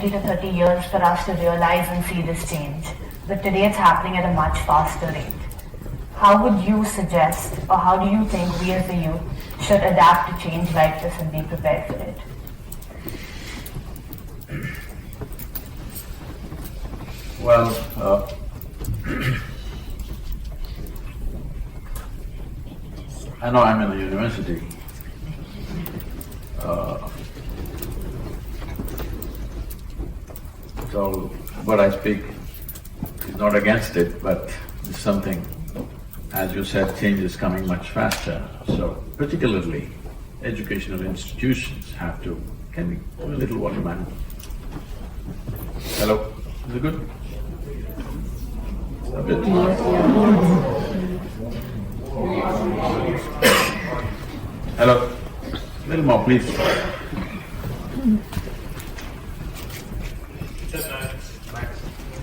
20 to 30 years for us to realize and see this change, but today it's happening at a much faster rate. How would you suggest, or how do you think we as the youth should adapt to change like this and be prepared for it? Well, I know I'm in a university. So what I speak is not against it, but it's something, as you said, change is coming much faster. So particularly educational institutions have to… Can we have a little water, man? Hello? Is it good? A bit. Hello? A little more, please.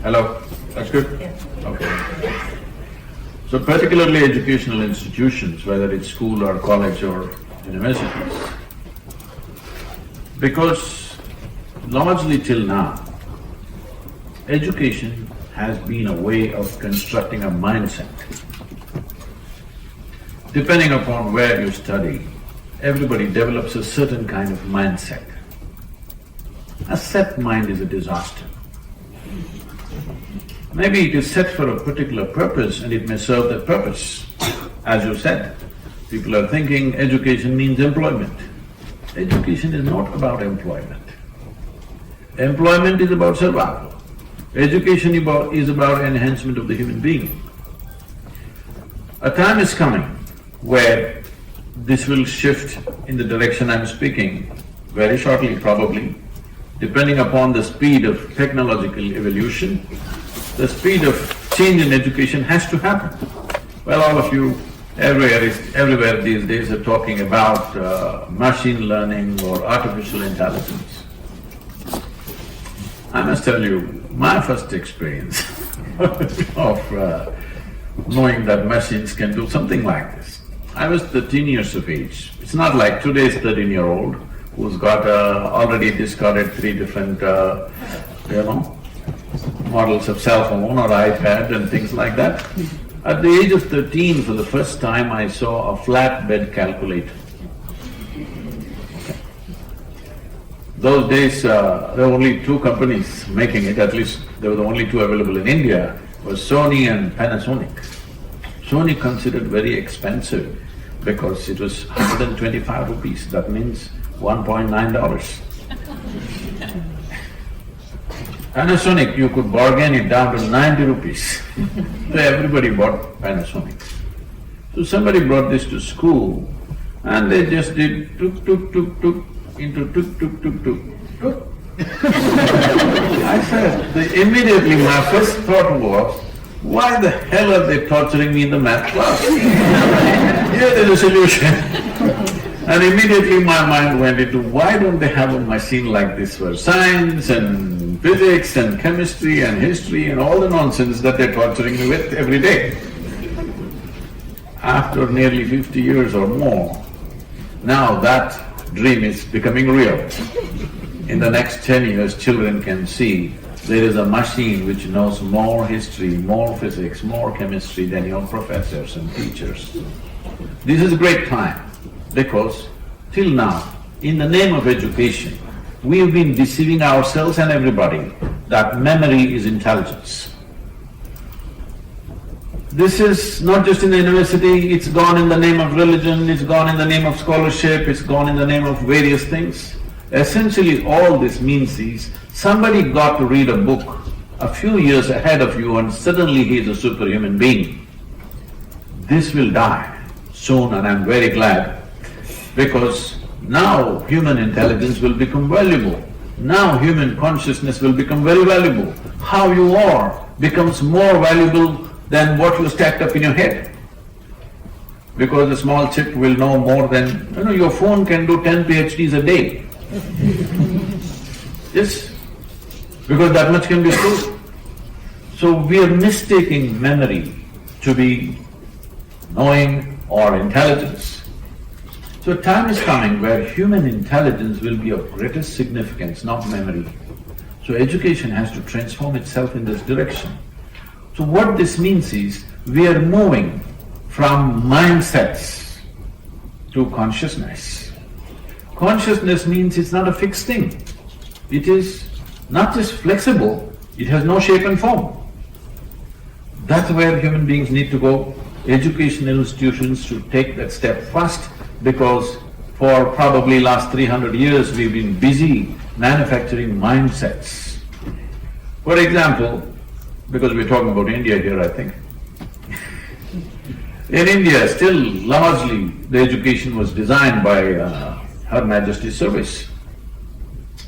Hello? That's good? Okay. So particularly educational institutions, whether it's school or college or universities, because largely till now, education has been a way of constructing a mindset. Depending upon where you study, everybody develops a certain kind of mindset. A set mind is a disaster. Maybe it is set for a particular purpose and it may serve that purpose. As you said, people are thinking education means employment. Education is not about employment. Employment is about survival. Education is about enhancement of the human being. A time is coming where this will shift in the direction I'm speaking very shortly probably, depending upon the speed of technological evolution. The speed of change in education has to happen. Well, all of you everywhere these days are talking about machine learning or artificial intelligence. I must tell you, my first experience of knowing that machines can do something like this. I was 13 years of age. It's not like today's 13-year-old who's got already discarded 3 different, models of cell phone or iPad and things like that. At the age of 13, for the first time, I saw a flatbed calculator. Those days, there were only 2 companies making it, at least there were the only 2 available in India, was Sony and Panasonic. Sony considered very expensive because it was 125 rupees, that means $1.9. Panasonic, you could bargain it down to 90 rupees. So everybody bought Panasonic. So somebody brought this to school and they just did tuk tuk tuk tuk into tuk tuk tuk tuk tuk. I said, immediately my first thought was, why the hell are they torturing me in the math class? Here there's a solution. And immediately my mind went into, why don't they have a machine like this for science and physics and chemistry and history and all the nonsense that they're torturing me with every day? After nearly 50 years or more, now that dream is becoming real. In the next 10 years, children can see there is a machine which knows more history, more physics, more chemistry than your professors and teachers. This is a great time because till now, in the name of education, we have been deceiving ourselves and everybody that memory is intelligence. This is not just in the university, it's gone in the name of religion, it's gone in the name of scholarship, it's gone in the name of various things. Essentially all this means is, somebody got to read a book a few years ahead of you and suddenly he is a superhuman being. This will die soon and I'm very glad, because now human intelligence will become valuable. Now human consciousness will become very valuable. How you are becomes more valuable than what you stacked up in your head. Because a small chip will know more than… your phone can do 10 PhDs a day. Yes, because that much can be stored. So we are mistaking memory to be knowing or intelligence. So time is coming where human intelligence will be of greatest significance, not memory. So education has to transform itself in this direction. So what this means is, we are moving from mindsets to consciousness. Consciousness means it's not a fixed thing. It is not just flexible, it has no shape and form. That's where human beings need to go. Educational institutions should take that step first, because for probably last 300 years we've been busy manufacturing mindsets. For example, because we're talking about India here, I think. In India, still largely the education was designed by Her Majesty's Service,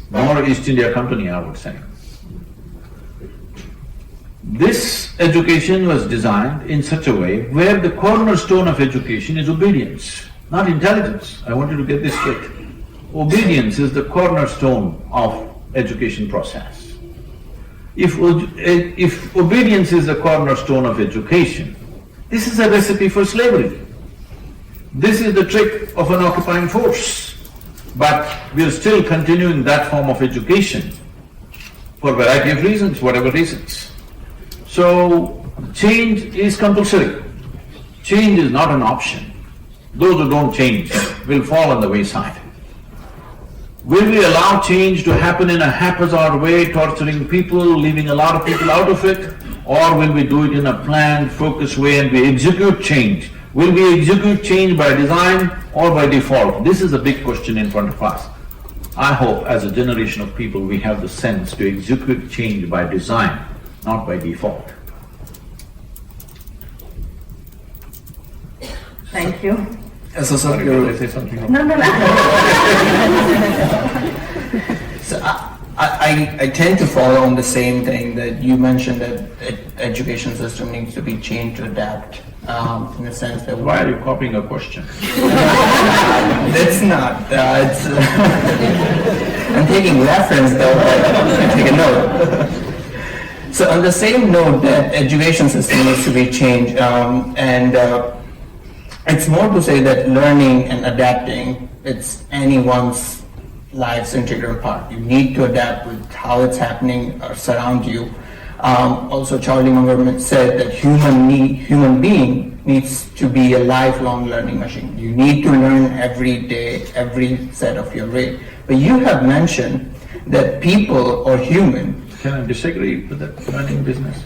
more East India Company, I would say. This education was designed in such a way where the cornerstone of education is obedience, not intelligence. I want you to get this straight. Obedience is the cornerstone of education process. If obedience is the cornerstone of education, this is a recipe for slavery. This is the trick of an occupying force. But we are still continuing that form of education for a variety of reasons, whatever reasons. So, change is compulsory. Change is not an option. Those who don't change will fall on the wayside. Will we allow change to happen in a haphazard way, torturing people, leaving a lot of people out of it? Or will we do it in a planned, focused way and we execute change? Will we execute change by design or by default? This is a big question in front of us. I hope as a generation of people we have the sense to execute change by design, not by default. Thank you. So, Sorry, did I say something wrong? No. So I tend to follow on the same thing that you mentioned, that education system needs to be changed to adapt, in the sense that… Why are you copying a question? That's not, it's… I'm taking reference though, but take a note. So on the same note that education system needs to be changed, it's more to say that learning and adapting, it's anyone's life's integral part. You need to adapt with how it's happening around you. Also, Charlie Munger said that human being needs to be a lifelong learning machine. You need to learn every day, every set of your way. But you have mentioned that people or human… Can I disagree with that learning business?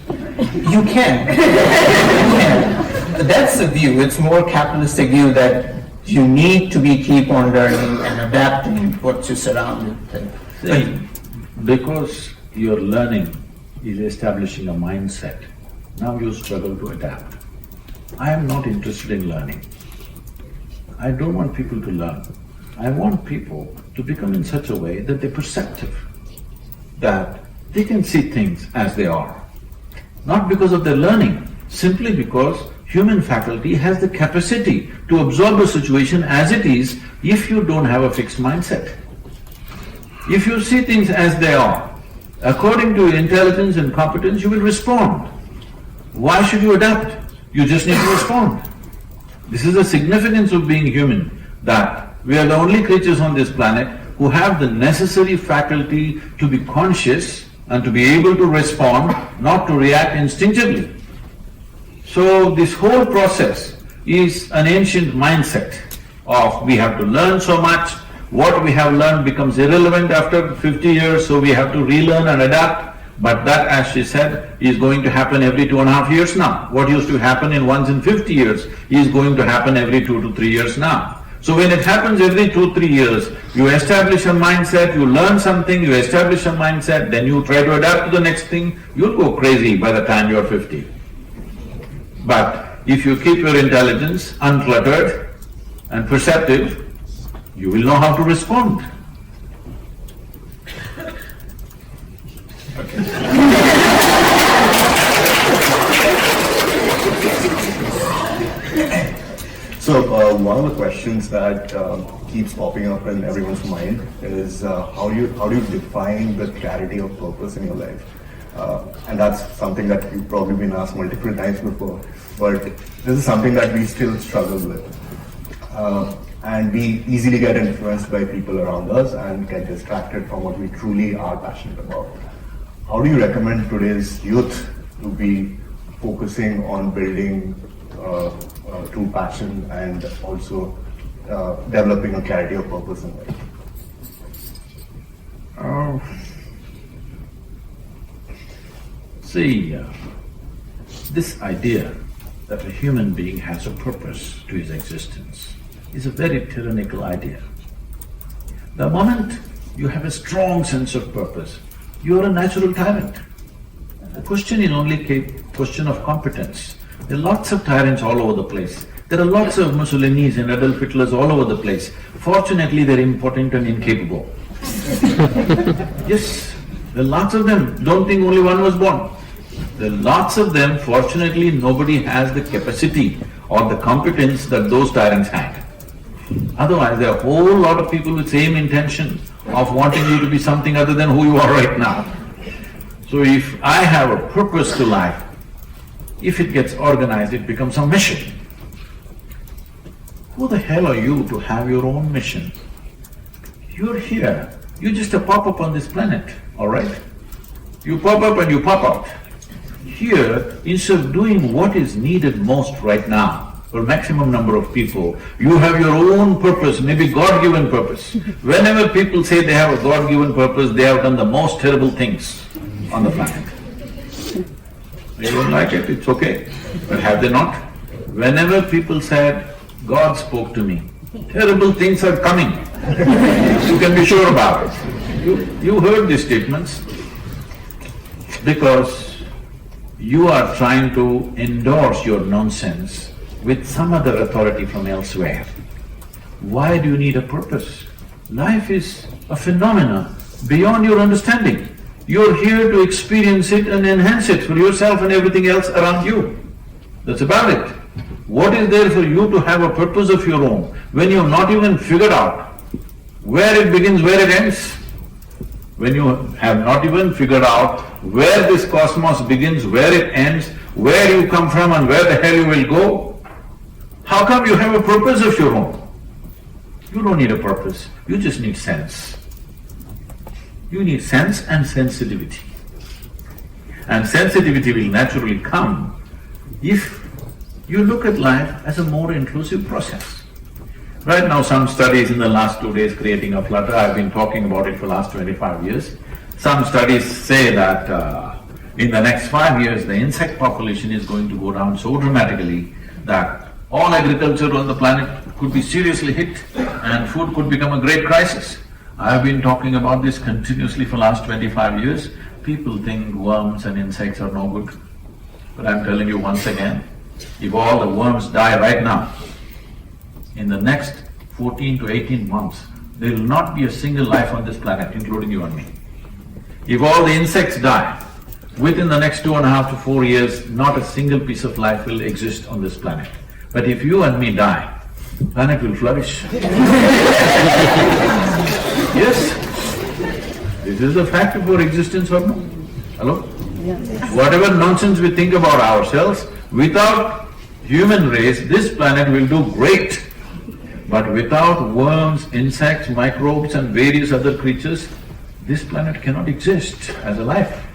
You can. You can. That's the view. It's more capitalistic view that you need to keep on learning and adapting what you surround with. Because your learning is establishing a mindset, now you struggle to adapt. I am not interested in learning. I don't want people to learn. I want people to become in such a way that they're perceptive, that they can see things as they are. Not because of their learning, simply because human faculty has the capacity to absorb a situation as it is if you don't have a fixed mindset. If you see things as they are, according to your intelligence and competence, you will respond. Why should you adapt? You just need to respond. This is the significance of being human, that we are the only creatures on this planet who have the necessary faculty to be conscious and to be able to respond, not to react instinctively. So this whole process is an ancient mindset of we have to learn so much, what we have learned becomes irrelevant after 50 years, so we have to relearn and adapt. But that, as she said, is going to happen every 2.5 years now. What used to happen once in 50 years is going to happen every 2 to 3 years now. So when it happens every 2-3 years, you establish a mindset, you learn something, you establish a mindset, then you try to adapt to the next thing, you'll go crazy by the time you're 50. But if you keep your intelligence uncluttered and perceptive, you will know how to respond. So one of the questions that keeps popping up in everyone's mind is how do you define the clarity of purpose in your life? And that's something that you've probably been asked multiple times before, but this is something that we still struggle with. And we easily get influenced by people around us and get distracted from what we truly are passionate about. how do you recommend today's youth to be focusing on building true passion and also developing a clarity of purpose in life? See, this idea that a human being has a purpose to his existence is a very tyrannical idea. The moment you have a strong sense of purpose, you are a natural tyrant. The question is only a question of competence. There are lots of tyrants all over the place. There are lots of Mussolinis and Adolf Hitlers all over the place. Fortunately, they're impotent and incapable. Yes, there are lots of them. Don't think only one was born. There are lots of them. Fortunately, nobody has the capacity or the competence that those tyrants had. Otherwise, there are a whole lot of people with same intention of wanting you to be something other than who you are right now. So if I have a purpose to life, if it gets organized, it becomes a mission. Who the hell are you to have your own mission? You're here, you're just a pop-up on this planet, all right? You pop up and you pop out. Here, instead of doing what is needed most right now, for maximum number of people, you have your own purpose, maybe God-given purpose. Whenever people say they have a God-given purpose, they have done the most terrible things on the planet. You don't like it, it's okay, but have they not? Whenever people said, God spoke to me, terrible things are coming. You can be sure about it. You heard these statements because you are trying to endorse your nonsense with some other authority from elsewhere. Why do you need a purpose? Life is a phenomena beyond your understanding. You're here to experience it and enhance it for yourself and everything else around you. That's about it. What is there for you to have a purpose of your own when you've not even figured out where it begins, where it ends? When you have not even figured out where this cosmos begins, where it ends, where you come from and where the hell you will go, how come you have a purpose of your own? You don't need a purpose, you just need sense. You need sense and sensitivity. And sensitivity will naturally come if you look at life as a more inclusive process. Right now, some studies in the last 2 days creating a flutter, I've been talking about it for the last 25 years. Some studies say that in the next 5 years, the insect population is going to go down so dramatically that all agriculture on the planet could be seriously hit and food could become a great crisis. I've been talking about this continuously for the last 25 years. People think worms and insects are no good. But I'm telling you once again, if all the worms die right now, in the next 14 to 18 months, there will not be a single life on this planet, including you and me. If all the insects die, within the next 2.5 to 4 years, not a single piece of life will exist on this planet. But if you and me die, the planet will flourish. Yes, this is a fact of our existence or no? Hello? Whatever nonsense we think about ourselves, without human race, this planet will do great. But without worms, insects, microbes and various other creatures, this planet cannot exist as a life.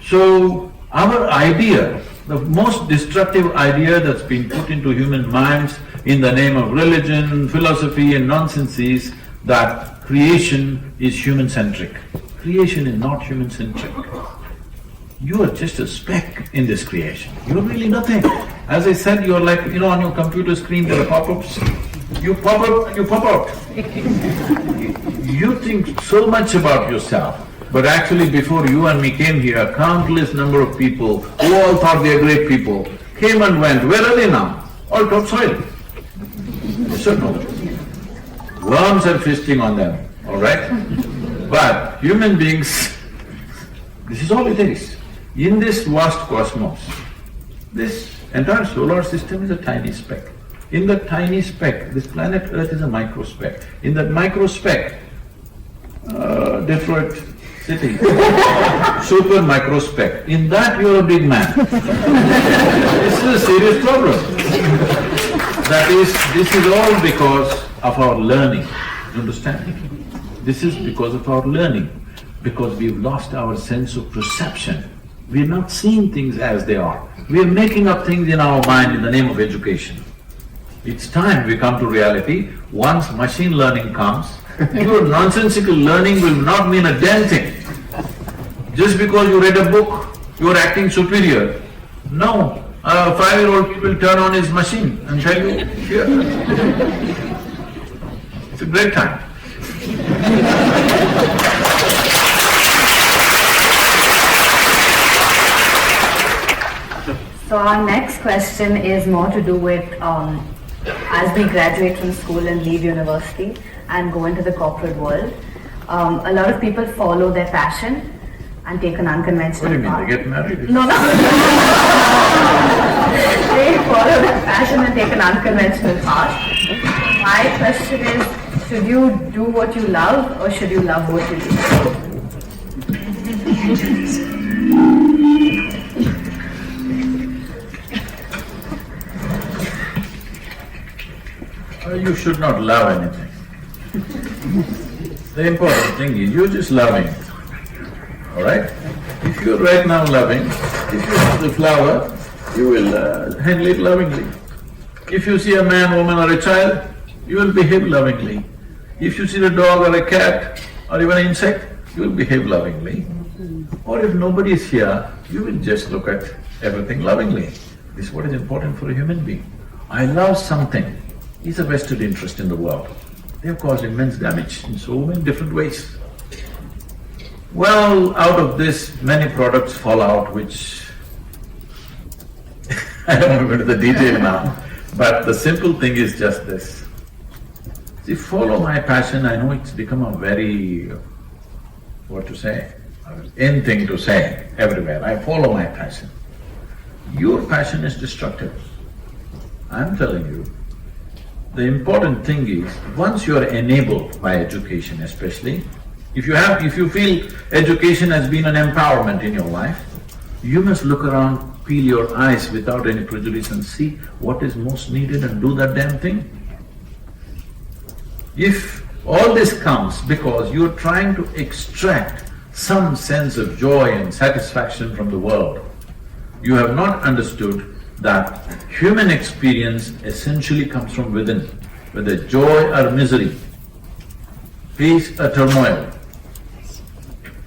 So, our idea, the most destructive idea that's been put into human minds in the name of religion, philosophy and nonsense is that creation is human-centric. Creation is not human-centric. You are just a speck in this creation. You're really nothing. As I said, you're like, on your computer screen there are pop-ups. You pop up, you pop out. You think so much about yourself, but actually before you and me came here, countless number of people who all thought they are great people came and went. Where are they now? All topsoil. Yes or no? Worms are feasting on them, all right? But human beings, this is all it is. In this vast cosmos, this entire solar system is a tiny speck. In that tiny speck, this planet Earth is a microspeck. In that microspeck, Detroit City, super microspeck. In that you're a big man. This is a serious problem. This is all because of our learning, you understand? This is because of our learning. because we've lost our sense of perception. We're not seeing things as they are. We're making up things in our mind in the name of education. It's time we come to reality. Once machine learning comes, your nonsensical learning will not mean a damn thing. Just because you read a book, you're acting superior. No, a 5-year-old will turn on his machine and tell you, here. It's a great time. So our next question is more to do with as we graduate from school and leave university and go into the corporate world, a lot of people follow their passion and take an unconventional What do you mean, path. they get married? No, no. They follow their passion and take an unconventional path. My question is, should you do what you love or should you love what you do? You should not love anything. The important thing is you're just loving, all right? If you're right now loving, if you have the flower, you will handle it lovingly. If you see a man, woman or a child, you will behave lovingly. If you see a dog or a cat or even an insect, you will behave lovingly. Or if nobody is here, you will just look at everything lovingly. This is what is important for a human being. I love something is a vested interest in the world. They have caused immense damage in so many different ways. Well, out of this, many products fall out which I don't want to go into the detail now, but the simple thing is just this. See, follow my passion, I know it's become a very, what to say, in thing to say everywhere, I follow my passion. Your passion is destructive. I'm telling you, the important thing is, once you are enabled by education especially, if you feel education has been an empowerment in your life, you must look around, peel your eyes without any prejudice and see what is most needed and do that damn thing. If all this comes because you're trying to extract some sense of joy and satisfaction from the world, you have not understood that human experience essentially comes from within, whether joy or misery, peace or turmoil,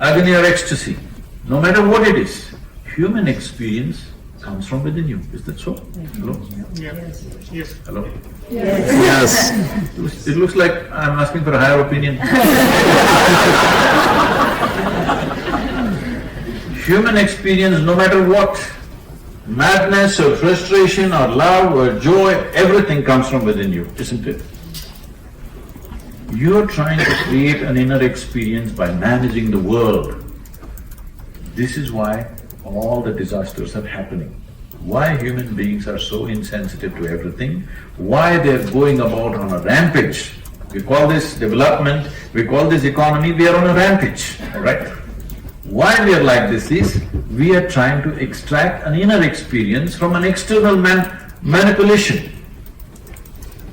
agony or ecstasy, no matter what it is, human experience comes from within you. Is that so? Hello? Yes. Hello? Yes. It looks like I'm asking for a higher opinion. Human experience, no matter what, madness or frustration or love or joy, everything comes from within you, isn't it? You're trying to create an inner experience by managing the world. This is why all the disasters are happening. Why human beings are so insensitive to everything, why they're going about on a rampage. We call this development, we call this economy, we are on a rampage, all right? Why we are like this is, we are trying to extract an inner experience from an external manipulation.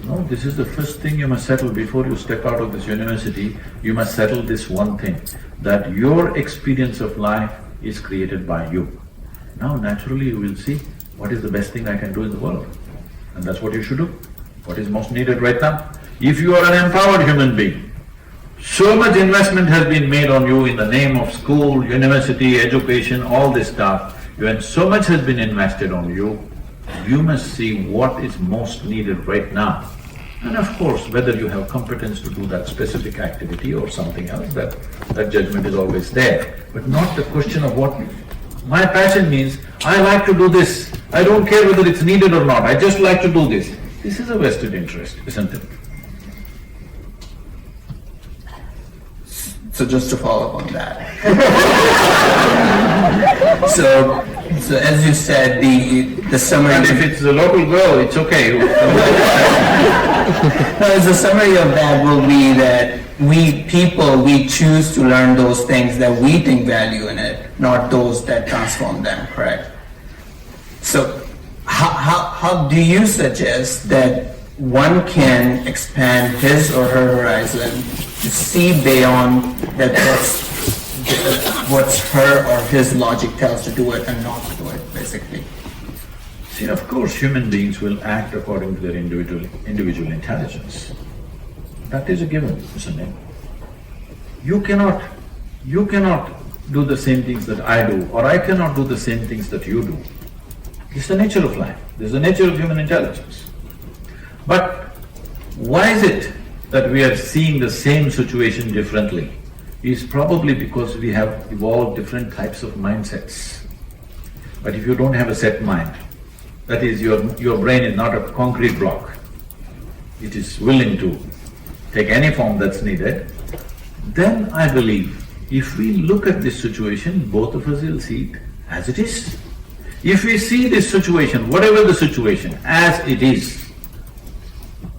No, this is the first thing you must settle before you step out of this university. You must settle this one thing, that your experience of life is created by you. Now naturally you will see what is the best thing I can do in the world. And that's what you should do, what is most needed right now. If you are an empowered human being, so much investment has been made on you in the name of school, university, education, all this stuff, when so much has been invested on you, you must see what is most needed right now. And of course, whether you have competence to do that specific activity or something else, that judgment is always there. But not the question of what… My passion means, I like to do this, I don't care whether it's needed or not, I just like to do this. This is a vested interest, isn't it? So just to follow up on that. So as you said, the summary… And if it's a local girl, it's okay. The summary of that will be that we choose to learn those things that we think value in it, not those that transform them, correct? So how do you suggest that one can expand his or her horizon to see beyond what's her or his logic tells to do it and not to do it, basically. See, of course, human beings will act according to their individual intelligence. That is a given, isn't it? You cannot do the same things that I do, or I cannot do the same things that you do. It's the nature of life, it's the nature of human intelligence. But why is it that we are seeing the same situation differently? Is probably because we have evolved different types of mindsets. But if you don't have a set mind, that is, your brain is not a concrete block, it is willing to take any form that's needed, then I believe if we look at this situation, both of us will see it as it is. If we see this situation, whatever the situation, as it is,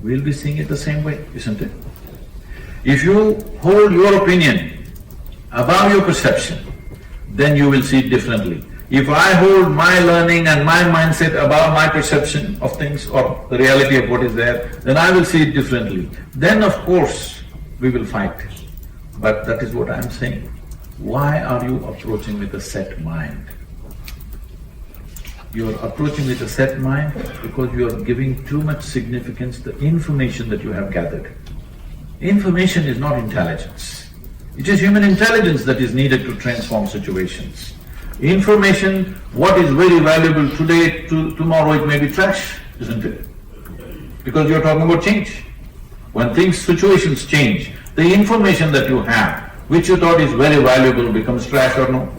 we'll be seeing it the same way, isn't it? If you hold your opinion above your perception, then you will see it differently. If I hold my learning and my mindset above my perception of things or the reality of what is there, then I will see it differently. Then of course, we will fight. But that is what I'm saying. Why are you approaching with a set mind? You're approaching with a set mind because you're giving too much significance to the information that you have gathered. Information is not intelligence. It is human intelligence that is needed to transform situations. Information, what is very valuable today, tomorrow it may be trash, isn't it? Because you're talking about change. When situations change, the information that you have, which you thought is very valuable, becomes trash or no?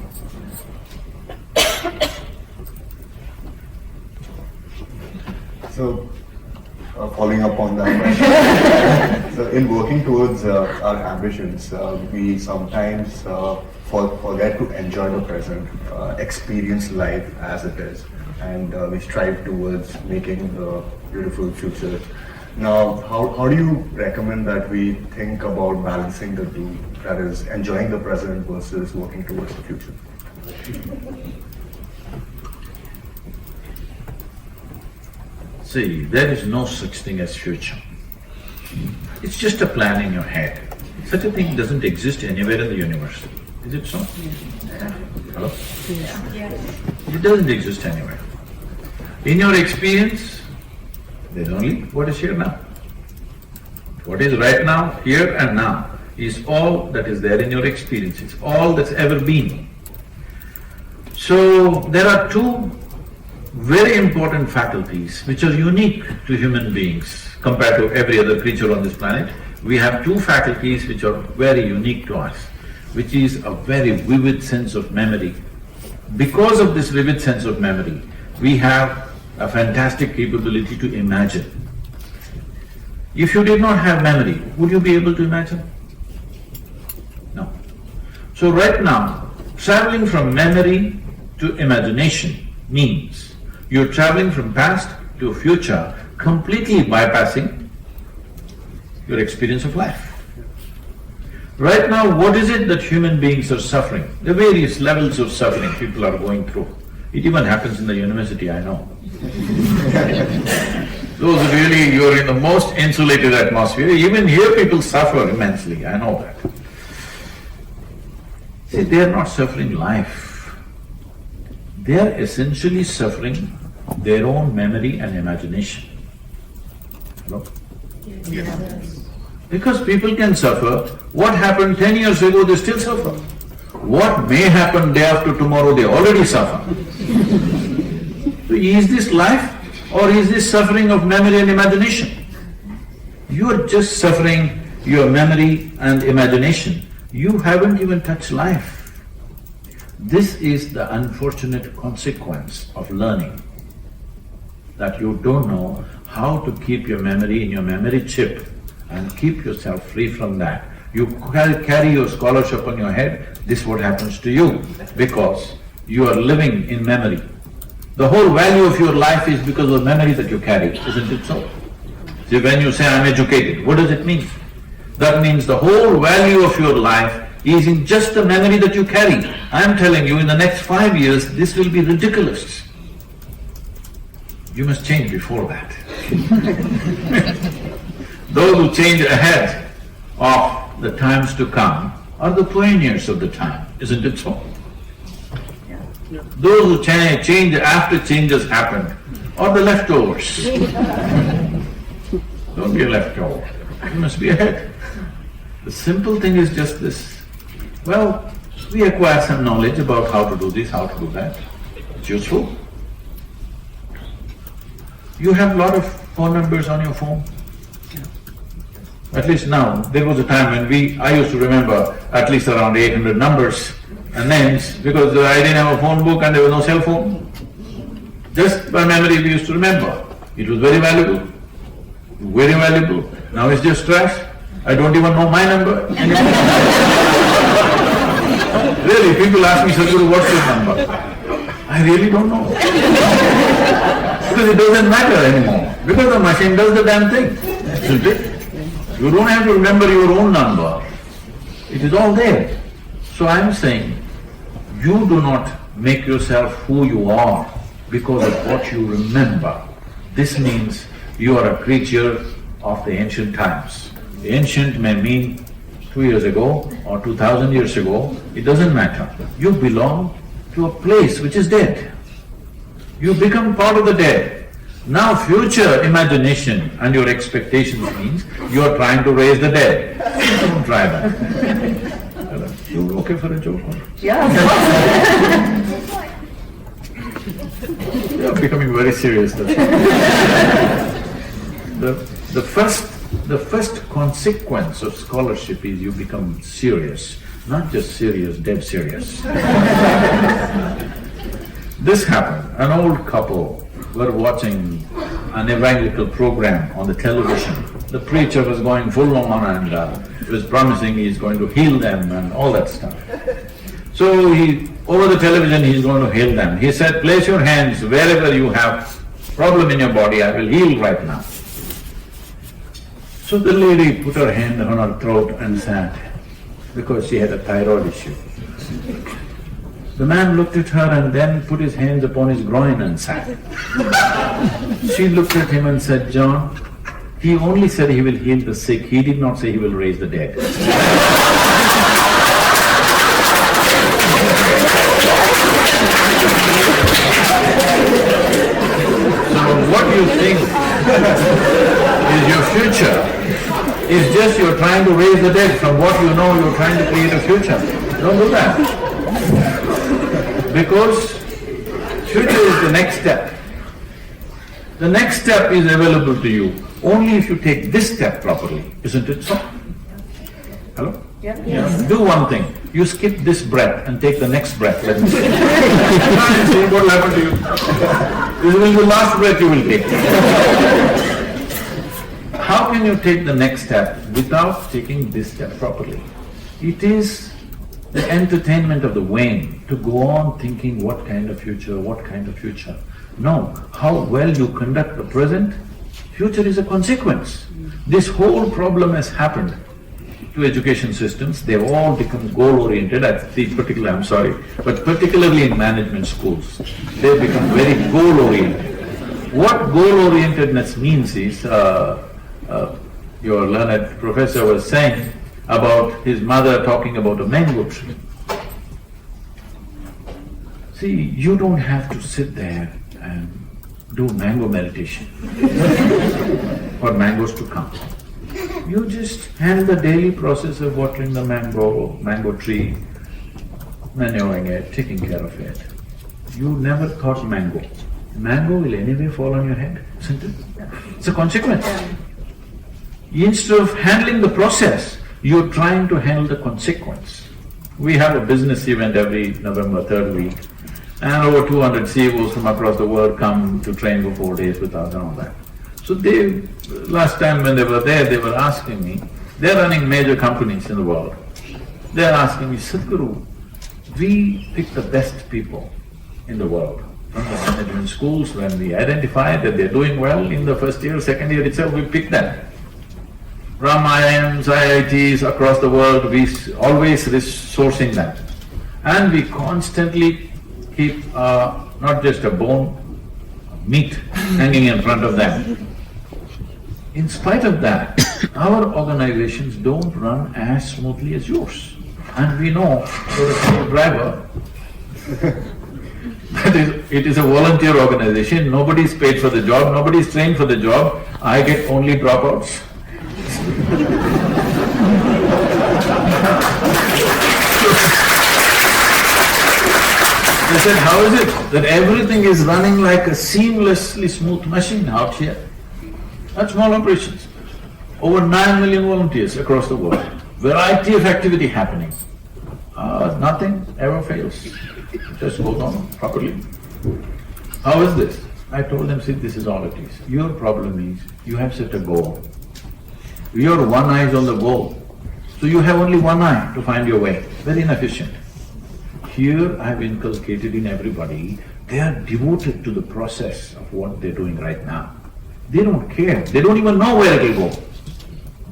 So, following up on that question, so in working towards our ambitions, we sometimes forget to enjoy the present, experience life as it is, and we strive towards making a beautiful future. Now, how do you recommend that we think about balancing the two, that is, enjoying the present versus working towards the future? See, there is no such thing as future. It's just a plan in your head. Such a thing doesn't exist anywhere in the universe. Is it so? Hello? It doesn't exist anywhere. In your experience, there's only what is here now. What is right now, here and now, is all that is there in your experience. It's all that's ever been. So, there are two very important faculties which are unique to human beings compared to every other creature on this planet. We have two faculties which are very unique to us, which is a very vivid sense of memory. Because of this vivid sense of memory, we have a fantastic capability to imagine. If you did not have memory, would you be able to imagine? No. So right now, traveling from memory to imagination means you're traveling from past to future, completely bypassing your experience of life. Right now, what is it that human beings are suffering? The various levels of suffering people are going through. It even happens in the university, I know. Those really, you're in the most insulated atmosphere, even here people suffer immensely, I know that. See, they are not suffering life. They are essentially suffering their own memory and imagination. Hello? Yes. Because people can suffer. What happened 10 years ago, they still suffer. What may happen day after tomorrow, they already suffer. So is this life or is this suffering of memory and imagination? You are just suffering your memory and imagination. You haven't even touched life. This is the unfortunate consequence of learning, that you don't know how to keep your memory in your memory chip and keep yourself free from that. You carry your scholarship on your head, this is what happens to you, because you are living in memory. The whole value of your life is because of the memory that you carry, isn't it so? See, when you say, I'm educated, what does it mean? That means the whole value of your life is in just the memory that you carry. I'm telling you, in the next 5 years, this will be ridiculous. You must change before that. Those who change ahead of the times to come are the pioneers of the time. isn't it so? Those who change after changes happened are the leftovers. Don't be a leftover, you must be ahead. The simple thing is just this. Well, we acquire some knowledge about how to do this, how to do that. It's useful. You have a lot of phone numbers on your phone. At least now, there was a time when I used to remember at least around 800 numbers and names because I didn't have a phone book and there was no cell phone. Just by memory we used to remember. It was very valuable, very valuable. Now it's just trash. I don't even know my number anymore. Really, people ask me, Sadhguru, what's your number? I really don't know. Because it doesn't matter anymore. Because the machine does the damn thing, isn't it? You don't have to remember your own number. It is all there. So I'm saying, you do not make yourself who you are because of what you remember. This means you are a creature of the ancient times. The ancient may mean 2 years ago or 2000 years ago, it doesn't matter. You belong to a place which is dead. You become part of the dead. Now future imagination and your expectations means you are trying to raise the dead. Don't try that. You okay for a joke? Yeah. You are becoming very serious. The first consequence of scholarship is you become serious, not just serious, dead serious. This happened. An old couple were watching an evangelical program on the television. The preacher was going full on and he was promising he's going to heal them and all that stuff. So over the television he's going to heal them. He said, place your hands wherever you have problem in your body, I will heal right now. So the lady put her hand on her throat and sat, because she had a thyroid issue. The man looked at her and then put his hands upon his groin and sat. She looked at him and said, John, he only said he will heal the sick, he did not say he will raise the dead. So what you think is your future is just you're trying to raise the dead. From what you know, you're trying to create a future. Don't do that. Because future is the next step. The next step is available to you only if you take this step properly, isn't it so? Hello? Yeah. Do one thing, you skip this breath and take the next breath, let me see. Try and see what will happen to you. This will be the last breath you will take. How can you take the next step without taking this step properly? It is the entertainment of the vain to go on thinking what kind of future, what kind of future. No, how well you conduct the present, future is a consequence. This whole problem has happened to education systems. They've all become goal-oriented, I'm sorry, but particularly in management schools, they've become very goal-oriented. What goal-orientedness means is, your learned professor was saying about his mother talking about a mango tree. See, you don't have to sit there and do mango meditation for mangoes to come. You just handle the daily process of watering the mango tree, manuring it, taking care of it. You never thought mango. Mango will anyway fall on your head, isn't it? It's a consequence. Instead of handling the process, you're trying to handle the consequence. We have a business event every November 3rd week, and over 200 CEOs from across the world come to train for 4 days with us and all that. So last time when they were there, they were asking me, they're running major companies in the world. They're asking me, Sadhguru, we pick the best people in the world from the management schools. When we identify that they're doing well in the first year, second year itself, we pick them. From IIMs, IITs across the world, we always resourcing them. And we constantly keep not just a bone, meat hanging in front of them. In spite of that, our organizations don't run as smoothly as yours. And we know for a safe driver, it is a volunteer organization, nobody is paid for the job, nobody is trained for the job, I get only dropouts. They said, how is it that everything is running like a seamlessly smooth machine out here? That's small operations. Over 9 million volunteers across the world, variety of activity happening. Nothing ever fails, it just goes on properly. How is this? I told them, see, this is all it is. Your problem is, you have set a goal. Your one eye is on the goal, so you have only one eye to find your way, very inefficient. Here I have inculcated in everybody, they are devoted to the process of what they're doing right now. They don't care, they don't even know where it will go.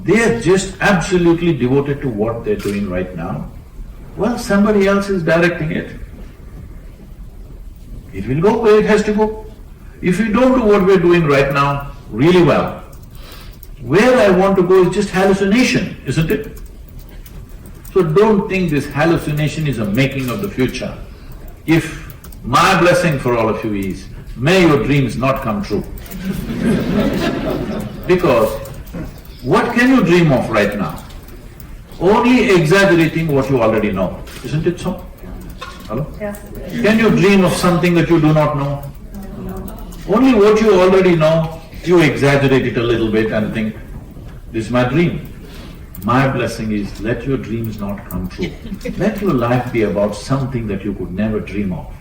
They are just absolutely devoted to what they're doing right now. Well, somebody else is directing it. It will go where it has to go. If we don't do what we're doing right now really well, where I want to go is just hallucination, isn't it? So don't think this hallucination is a making of the future. If my blessing for all of you is, may your dreams not come true. Because what can you dream of right now? Only exaggerating what you already know, isn't it so? Hello? Yes. Can you dream of something that you do not know? Only what you already know, you exaggerate it a little bit and think, this is my dream. My blessing is, let your dreams not come true. Let your life be about something that you could never dream of.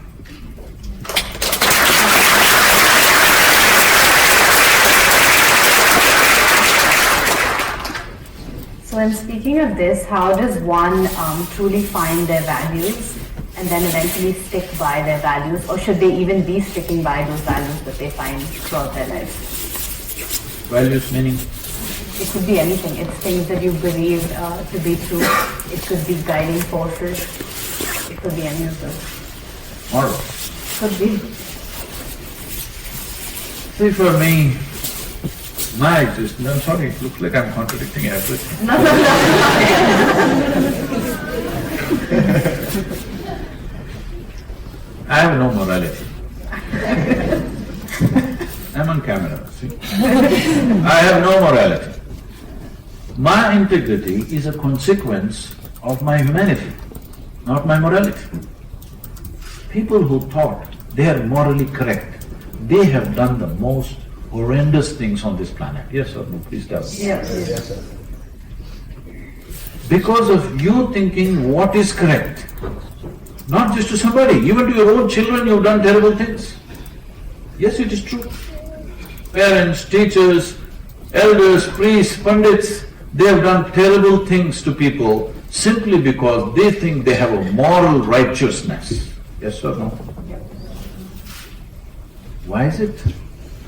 So in speaking of this, how does one truly find their values and then eventually stick by their values, or should they even be sticking by those values that they find throughout their lives? Values meaning? It could be anything. It's things that you believe to be true. It could be guiding forces. It could be any of those. Moral. Could be. See, for me, my existence, I'm sorry, it looks like I'm contradicting everything. No. I have no morality. I'm on camera, see? I have no morality. My integrity is a consequence of my humanity, not my morality. People who thought they are morally correct, they have done the most horrendous things on this planet. Yes or no? Please tell me. Yes. sir. Because of you thinking what is correct, not just to somebody, even to your own children you've done terrible things. Yes, it is true. Parents, teachers, elders, priests, pundits, they have done terrible things to people simply because they think they have a moral righteousness. Yes or no? Why is it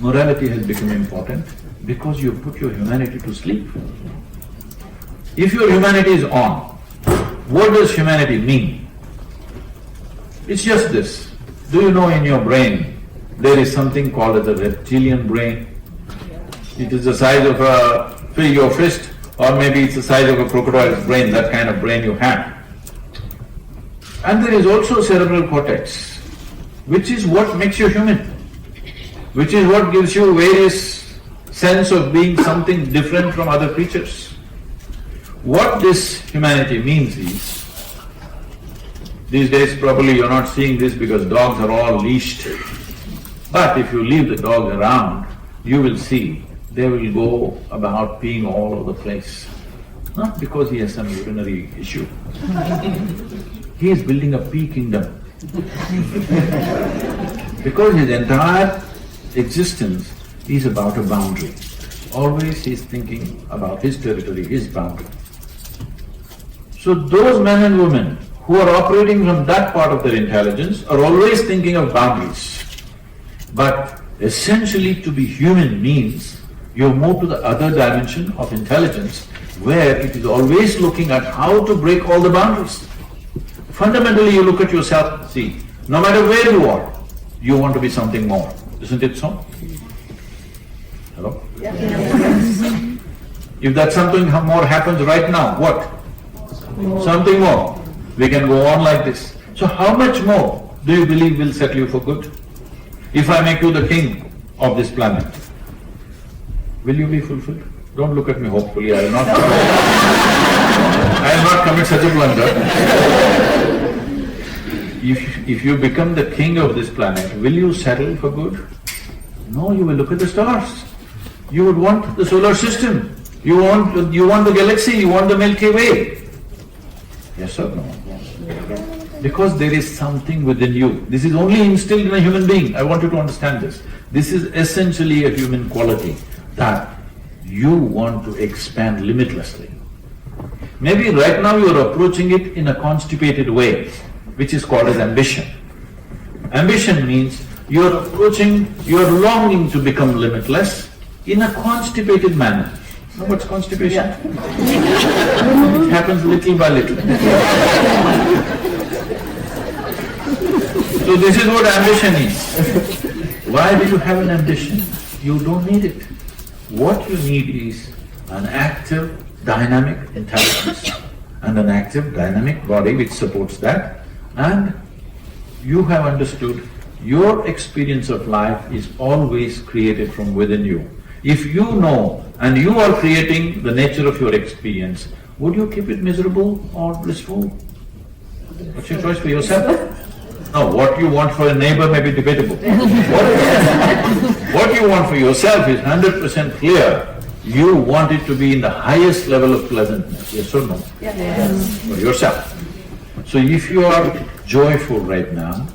morality has become important? Because you put your humanity to sleep. If your humanity is on, what does humanity mean? It's just this. Do you know in your brain, there is something called as a reptilian brain? It is the size of your fist, or maybe it's the size of a crocodile's brain, that kind of brain you have. And there is also cerebral cortex, which is what makes you human, which is what gives you various sense of being something different from other creatures. What this humanity means is, these days probably you're not seeing this because dogs are all leashed, but if you leave the dog around, you will see they will go about peeing all over the place. Not because he has some urinary issue. He is building a pea kingdom. Because his entire existence is about a boundary. Always he is thinking about his territory, his boundary. So those men and women who are operating from that part of their intelligence are always thinking of boundaries. But essentially to be human means you move to the other dimension of intelligence where it is always looking at how to break all the boundaries. Fundamentally you look at yourself, see, no matter where you are, you want to be something more. Isn't it so? Hello? If that something more happens right now, what? Something more. We can go on like this. So how much more do you believe will settle you for good? If I make you the king of this planet, will you be fulfilled? Don't look at me hopefully, I will not commit such a blunder. If you become the king of this planet, will you settle for good? No, you will look at the stars. You would want the solar system. You want the galaxy, you want the Milky Way. Yes or no? Because there is something within you. This is only instilled in a human being. I want you to understand this. This is essentially a human quality, that you want to expand limitlessly. Maybe right now you are approaching it in a constipated way, which is called as ambition. Ambition means you are longing to become limitless in a constipated manner. Know what's constipation? It happens little by little. So this is what ambition is. Why do you have an ambition? You don't need it. What you need is an active, dynamic intelligence and an active, dynamic body which supports that, and you have understood your experience of life is always created from within you. If you know and you are creating the nature of your experience, would you keep it miserable or blissful? What's your choice for yourself? No, what you want for a neighbor may be debatable. What you want for yourself is 100% clear. You want it to be in the highest level of pleasantness, yes or no? Yes. For yourself. So if you are joyful right now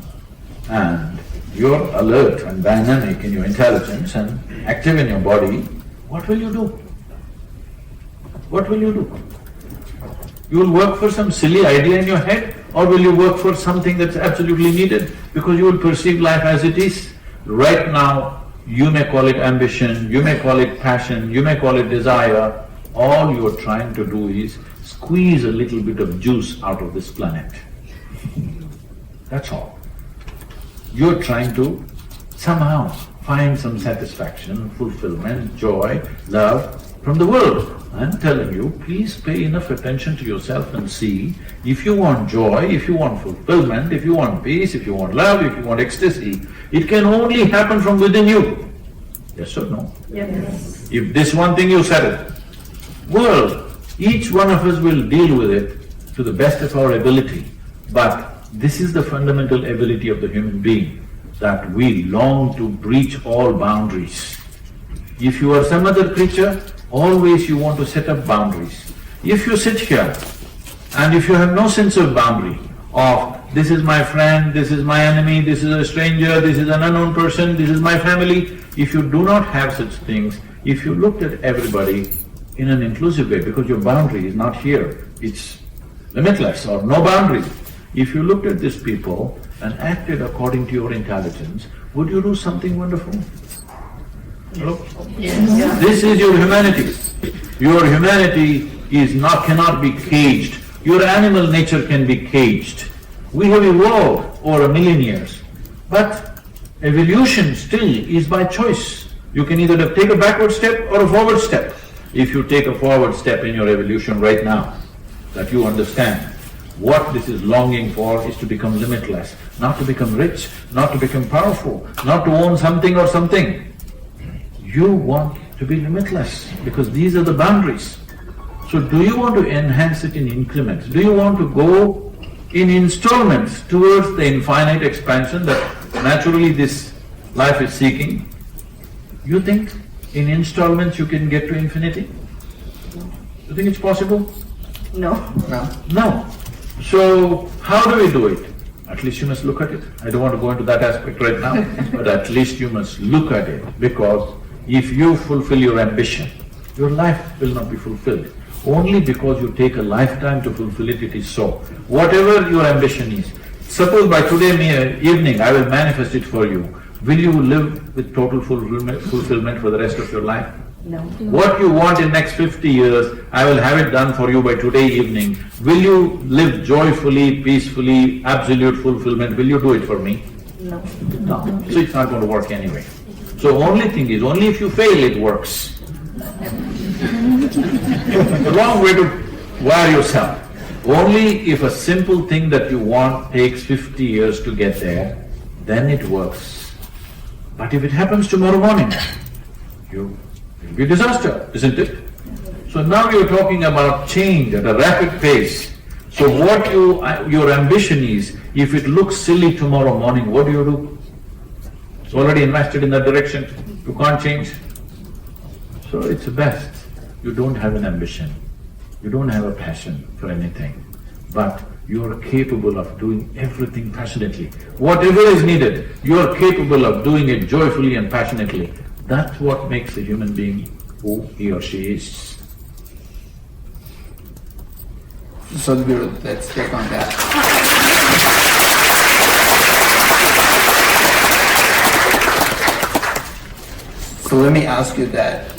and you're alert and dynamic in your intelligence and active in your body, what will you do? What will you do? You will work for some silly idea in your head, or will you work for something that's absolutely needed? Because you will perceive life as it is. Right now, you may call it ambition, you may call it passion, you may call it desire. All you're trying to do is squeeze a little bit of juice out of this planet. That's all. You're trying to somehow find some satisfaction, fulfillment, joy, love from the world. I'm telling you, please pay enough attention to yourself and see, if you want joy, if you want fulfillment, if you want peace, if you want love, if you want ecstasy, it can only happen from within you. Yes or no? Yes. If this one thing you settle, world, each one of us will deal with it to the best of our ability, but this is the fundamental ability of the human being, that we long to breach all boundaries. If you are some other creature, always you want to set up boundaries. If you sit here and if you have no sense of boundary, of this is my friend, this is my enemy, this is a stranger, this is an unknown person, this is my family, if you do not have such things, if you looked at everybody in an inclusive way, because your boundary is not here, it's limitless or no boundary. If you looked at these people and acted according to your intelligence, would you do something wonderful? Hello? Yes. This is your humanity. Your humanity cannot be caged. Your animal nature can be caged. We have evolved over 1,000,000 years, but evolution still is by choice. You can either take a backward step or a forward step. If you take a forward step in your evolution right now, that you understand what this is longing for is to become limitless, not to become rich, not to become powerful, not to own something or something. You want to be limitless because these are the boundaries. So do you want to enhance it in increments? Do you want to go in installments towards the infinite expansion that naturally this life is seeking? You think in installments you can get to infinity? You think it's possible? No. No. So how do we do it? At least you must look at it. I don't want to go into that aspect right now, but at least you must look at it, because if you fulfill your ambition, your life will not be fulfilled. Only because you take a lifetime to fulfill it, it is so. Whatever your ambition is, suppose by today evening I will manifest it for you, will you live with total fulfillment for the rest of your life? No. What you want in next 50 years, I will have it done for you by today evening. Will you live joyfully, peacefully, absolute fulfillment? Will you do it for me? No. No. So it's not going to work anyway. So only thing is, only if you fail it works. The wrong way to wire yourself. Only if a simple thing that you want takes 50 years to get there, then it works. But if it happens tomorrow morning, it'll be a disaster, isn't it? So now you're talking about change at a rapid pace. So what your ambition is, if it looks silly tomorrow morning, what do? It's already invested in that direction, you can't change. So it's best, you don't have an ambition, you don't have a passion for anything, but you're capable of doing everything passionately. Whatever is needed, you're capable of doing it joyfully and passionately. That's what makes a human being who he or she is. Sadhguru, let's take on that. So let me ask you that.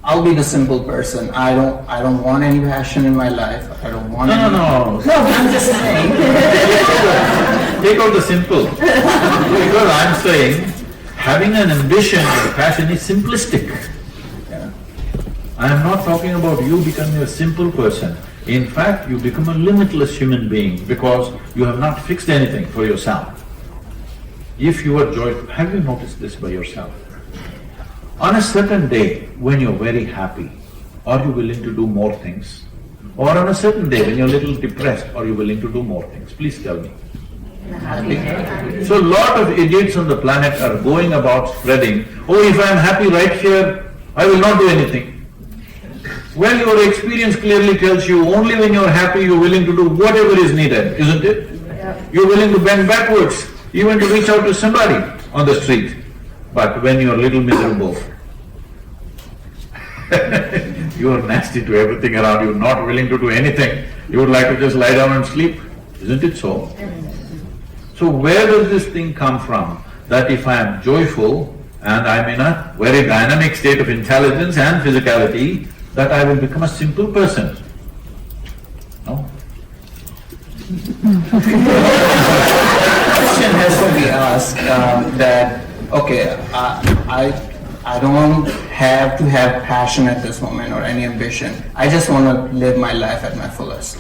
I'll be the simple person. I don't want any passion in my life. I don't want any… No, No, but I'm just saying. take out the simple. Because I'm saying, having an ambition or passion is simplistic. Yeah. I am not talking about you becoming a simple person. In fact, you become a limitless human being because you have not fixed anything for yourself. If you are joyful, have you noticed this by yourself? On a certain day, when you're very happy, are you willing to do more things? Or on a certain day, when you're a little depressed, are you willing to do more things? Please tell me. So a lot of idiots on the planet are going about spreading, oh, if I'm happy right here, I will not do anything. Well, your experience clearly tells you only when you're happy, you're willing to do whatever is needed, isn't it? Yeah. You're willing to bend backwards, even to reach out to somebody on the street. But when you're a little miserable, you're nasty to everything around you, not willing to do anything. You would like to just lie down and sleep, isn't it so? So where does this thing come from? That if I am joyful and I'm in a very dynamic state of intelligence and physicality, that I will become a simple person. No? Question has to be asked that, okay, I don't have to have passion at this moment or any ambition. I just want to live my life at my fullest.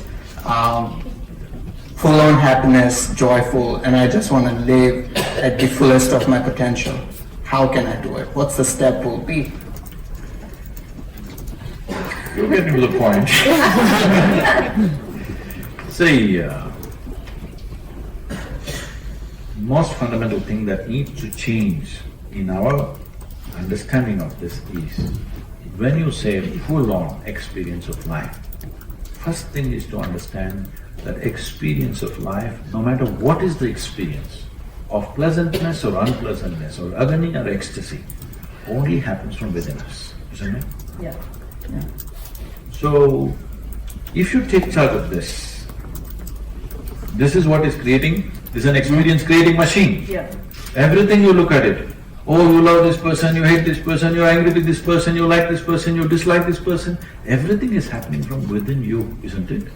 Full-on happiness, joyful, and I just want to live at the fullest of my potential. How can I do it? What's the step will be? You're getting to the point. See, most fundamental thing that needs to change in our understanding of this is, when you say full-on experience of life, first thing is to understand that experience of life, no matter what is the experience, of pleasantness or unpleasantness or agony or ecstasy, only happens from within us, isn't it? Yeah. So, if you take charge of this, this is what is creating, this is an experience creating machine. Yeah. Everything you look at it, oh, you love this person, you hate this person, you're angry with this person, you like this person, you dislike this person, everything is happening from within you, isn't it?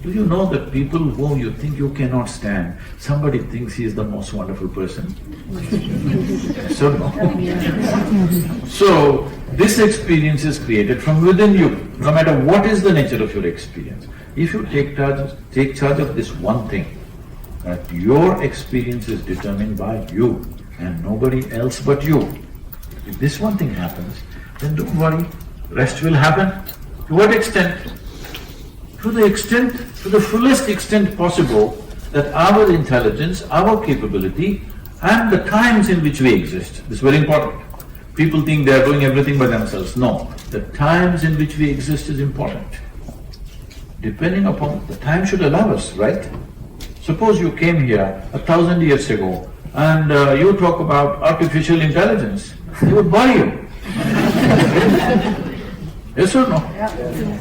Do you know that people whom you think you cannot stand, somebody thinks he is the most wonderful person? Yes or no? So, this experience is created from within you, no matter what is the nature of your experience. If you take charge of this one thing, that your experience is determined by you and nobody else but you. If this one thing happens, then don't worry, rest will happen. To what extent? To the fullest extent possible that our intelligence, our capability and the times in which we exist, this is very important. People think they are doing everything by themselves. No, the times in which we exist is important. Depending upon, the time should allow us, right? Suppose you came here 1,000 years ago and you talk about artificial intelligence, they would buy you. Yes or no? Yeah.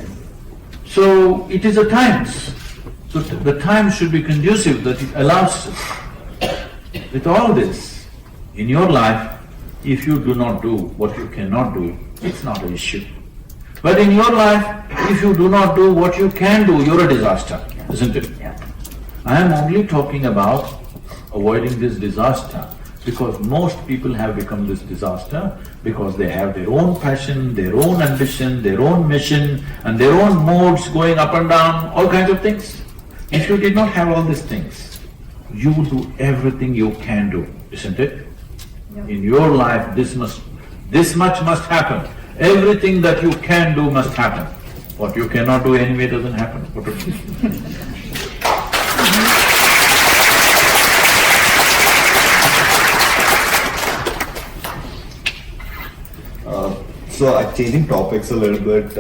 So, it is the times. So, the time should be conducive that it allows us. With all this, in your life, if you do not do what you cannot do, it's not an issue. But in your life, if you do not do what you can do, you're a disaster, isn't it? Yeah. I am only talking about avoiding this disaster. Because most people have become this disaster because they have their own passion, their own ambition, their own mission, and their own moods going up and down, all kinds of things. If you did not have all these things, you do everything you can do, isn't it? In your life, this much must happen. Everything that you can do must happen. What you cannot do anyway doesn't happen. What to do? So changing topics a little bit,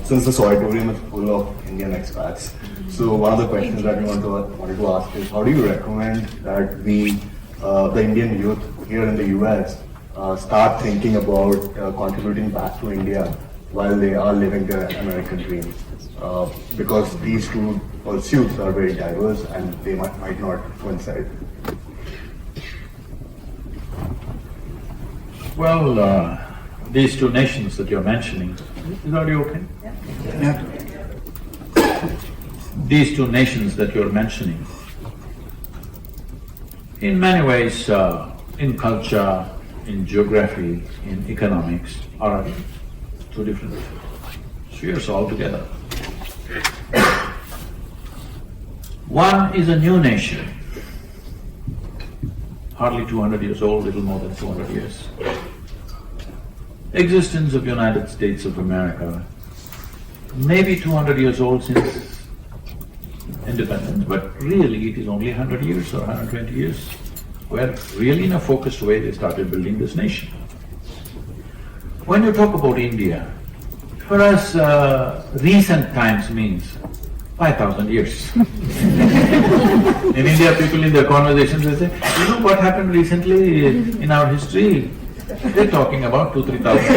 since this auditorium is full of Indian expats, so one of the questions that we wanted to ask is, how do you recommend that we, the Indian youth here in the US, start thinking about contributing back to India while they are living their American dream? Because these two pursuits are very diverse and they might not coincide. Well, these two nations that you're mentioning, is audio okay? Yeah. These two nations that you're mentioning, in many ways, in culture, in geography, in economics, are two different spheres altogether. One is a new nation, hardly 200 years old, little more than 200 years. Existence of United States of America, maybe 200 years old since independence, but really it is only 100 years or 120 years, where really in a focused way they started building this nation. When you talk about India, for us, recent times means 5,000 years. In India, people in their conversations, they say, you know what happened recently in our history? They're talking about 2,000–3,000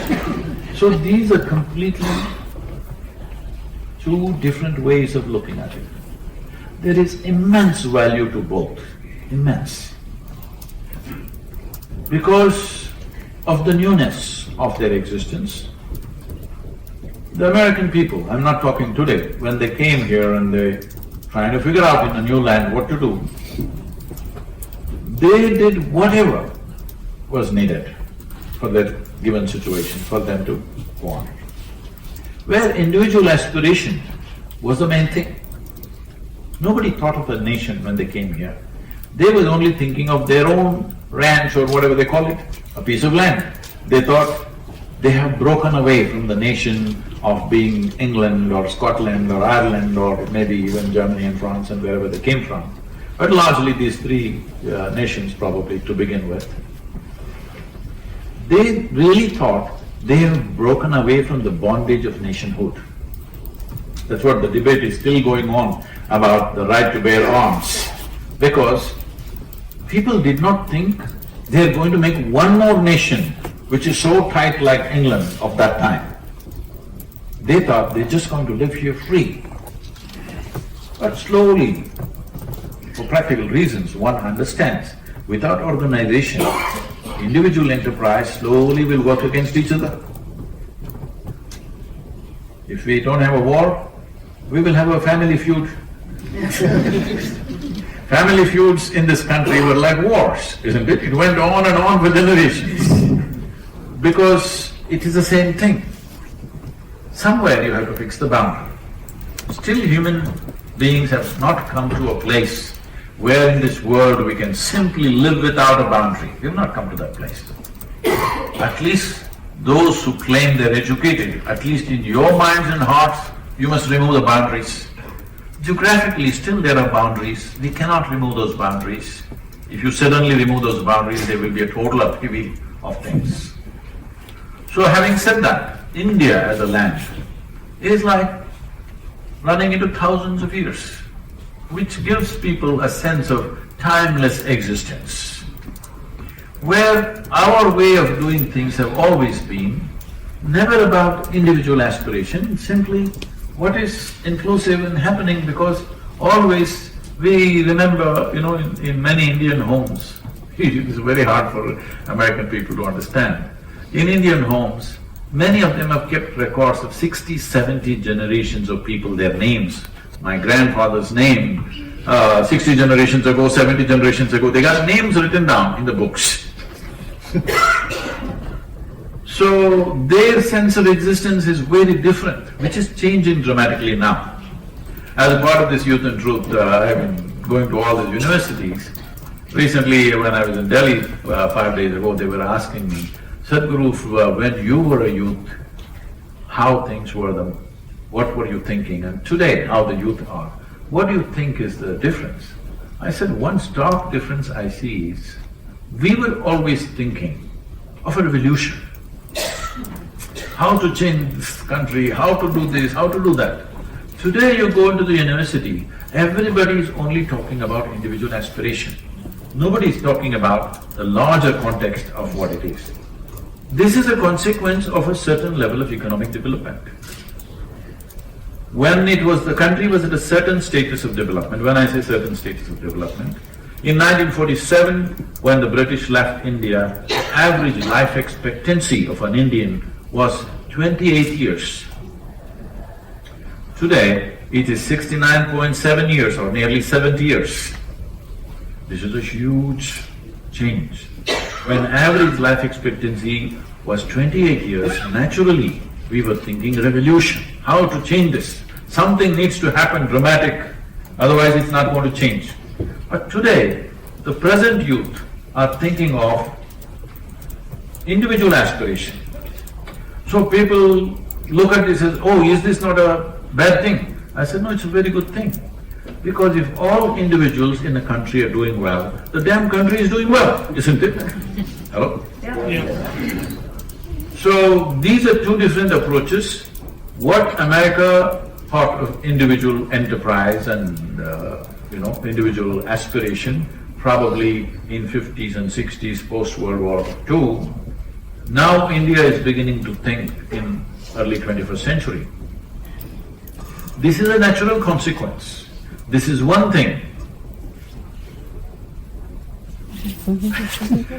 years. So these are completely two different ways of looking at it. There is immense value to both, immense. Because of the newness of their existence, the American people, I'm not talking today, when they came here and they trying to figure out in a new land what to do, they did whatever was needed for that given situation, for them to go on. Where individual aspiration was the main thing. Nobody thought of a nation when they came here. They were only thinking of their own ranch or whatever they call it, a piece of land. They thought they have broken away from the nation of being England or Scotland or Ireland or maybe even Germany and France and wherever they came from. But largely these three nations probably to begin with. They really thought they have broken away from the bondage of nationhood. That's what the debate is still going on about the right to bear arms. Because people did not think they're going to make one more nation which is so tight like England of that time. They thought they're just going to live here free. But slowly, for practical reasons, one understands, without organization, individual enterprise slowly will work against each other. If we don't have a war, we will have a family feud. Family feuds in this country were like wars, isn't it? It went on and on for generations. Because it is the same thing. Somewhere you have to fix the boundary. Still human beings have not come to a place where in this world we can simply live without a boundary. We have not come to that place. At least those who claim they're educated, at least in your minds and hearts, you must remove the boundaries. Geographically, still there are boundaries. We cannot remove those boundaries. If you suddenly remove those boundaries, there will be a total upheaval of things. So having said that, India as a land is like running into thousands of years, which gives people a sense of timeless existence, where our way of doing things have always been never about individual aspiration, simply what is inclusive and happening, because always we remember, in many Indian homes, it is very hard for American people to understand. In Indian homes, many of them have kept records of 60, 70 generations of people, their names. My grandfather's name 60 generations ago, 70 generations ago, they got names written down in the books. So their sense of existence is very different, which is changing dramatically now. As a part of this Youth and Truth, I've been going to all the universities. Recently, when I was in Delhi 5 days ago, they were asking me, Sadhguru, when you were a youth, how things were then? What were you thinking? And today, how the youth are? What do you think is the difference? I said, one stark difference I see is, we were always thinking of a revolution. How to change this country, how to do this, how to do that. Today you go into the university, everybody is only talking about individual aspiration. Nobody is talking about the larger context of what it is. This is a consequence of a certain level of economic development. When the country was at a certain status of development, when I say certain status of development, in 1947, when the British left India, the average life expectancy of an Indian was 28 years. Today, it is 69.7 years or nearly 70 years. This is a huge change. When average life expectancy was 28 years, naturally, we were thinking revolution, how to change this. Something needs to happen dramatic, otherwise it's not going to change. But today, the present youth are thinking of individual aspiration. So people look at this as, oh, is this not a bad thing? I said, no, it's a very good thing. Because if all individuals in a country are doing well, the damn country is doing well, isn't it? Hello? Yeah. So these are two different approaches. What America thought of individual enterprise and individual aspiration, probably in 50s and 60s post-World War II, now India is beginning to think in early 21st century. This is a natural consequence. This is one thing.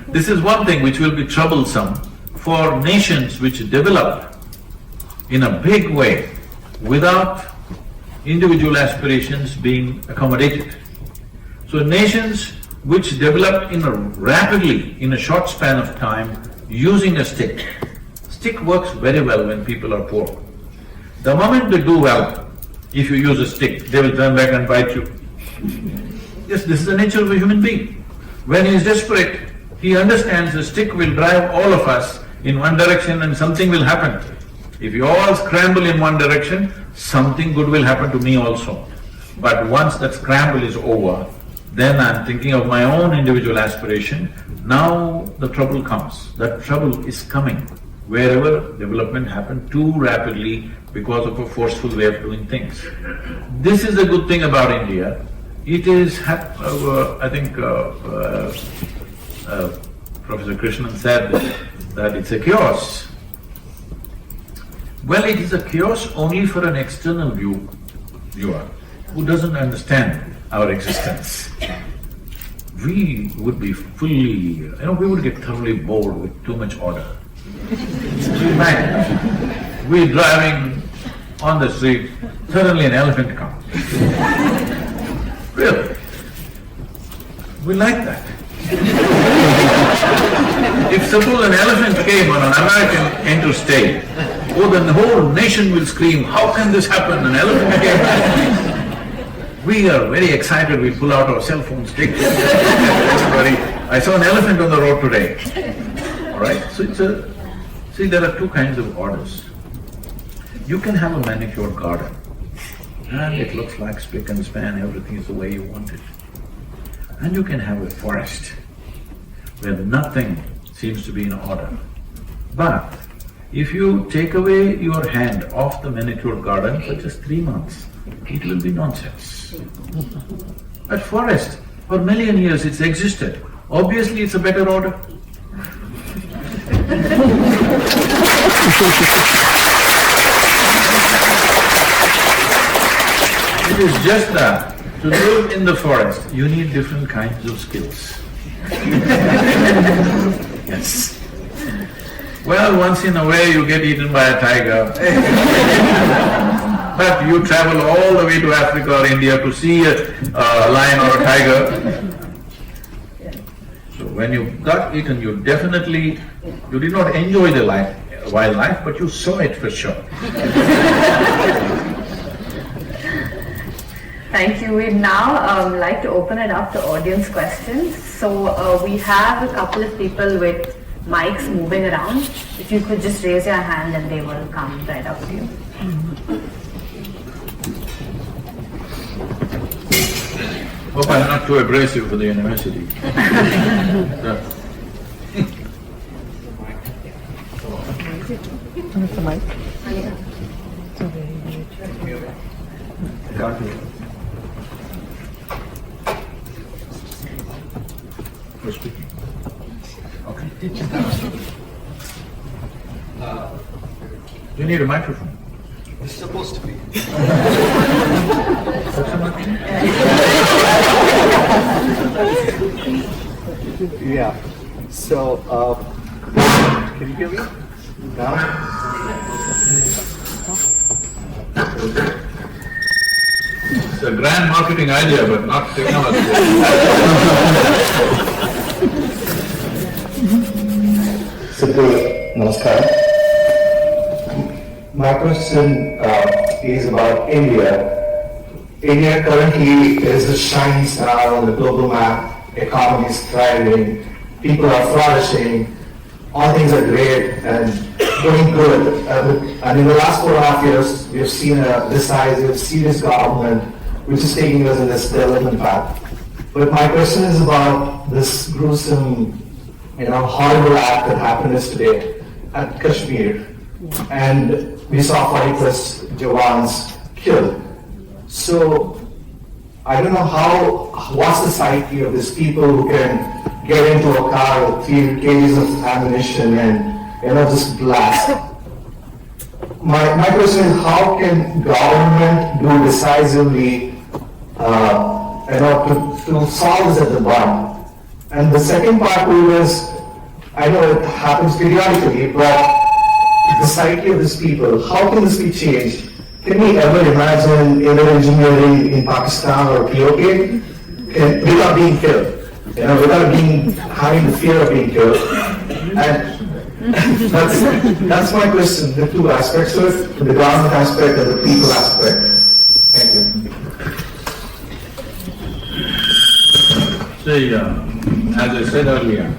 This is one thing which will be troublesome for nations which develop in a big way without individual aspirations being accommodated. So nations which develop rapidly in a short span of time using a stick. Stick works very well when people are poor. The moment they do well, if you use a stick, they will turn back and bite you. Yes, this is the nature of a human being. When he is desperate, he understands the stick will drive all of us in one direction and something will happen. If you all scramble in one direction, something good will happen to me also. But once that scramble is over, then I'm thinking of my own individual aspiration. Now the trouble comes. That trouble is coming wherever development happens too rapidly because of a forceful way of doing things. This is the good thing about India. It is, I think Professor Krishnan said that it's a chaos. Well, it is a chaos only for an external viewer who doesn't understand our existence. We would be fully, we would get thoroughly bored with too much order. Imagine, we're driving on the street, suddenly an elephant comes. Really? We like that. If suppose an elephant came on an American interstate, oh, then the whole nation will scream, how can this happen? An elephant came. We are very excited, we pull out our cell phones, take pictures. I saw an elephant on the road today. All right, so see, there are two kinds of orders. You can have a manicured garden, and it looks like spick and span, everything is the way you want it. And you can have a forest, where nothing seems to be in order. But if you take away your hand off the manicured garden for just 3 months, it will be nonsense. But forest, for million years it's existed. Obviously it's a better order. It is just that, to live in the forest, you need different kinds of skills. Yes. Well, once in a way you get eaten by a tiger. But you travel all the way to Africa or India to see a lion or a tiger. So when you got eaten, you definitely, you did not enjoy the wildlife, but you saw it for sure. Thank you. We'd now like to open it up to audience questions. So we have a couple of people with mics moving around. If you could just raise your hand and they will come right up to you. Hope I'm not too abrasive for the university. Who's speaking? Okay. You need a microphone. It's supposed to be. Yeah. So, can you hear me now? It's a grand marketing idea, but not technology. Sadhguru, namaskar. My question is about India. India currently is the shining star on the global map. Economy is thriving, people are flourishing, all things are great and going good. And in the last 4.5 years, we have seen a decisive, serious government which is taking us in this development path. But my question is about this gruesome, horrible act that happened yesterday at Kashmir. And we saw 40+ Jawans killed. So, I don't know what's the psyche of these people who can get into a car with 3 kgs of ammunition and, just blast. My question is, how can government do decisively, to solve this at the bottom? And the second part is, I know it happens periodically, but the psyche of these people, how can this be changed? Can we ever imagine inner engineering in Pakistan or POK without being killed? Without having the fear of being killed? And that's my question, the two aspects of it, the government aspect and the people aspect. Thank you. See, as I said earlier,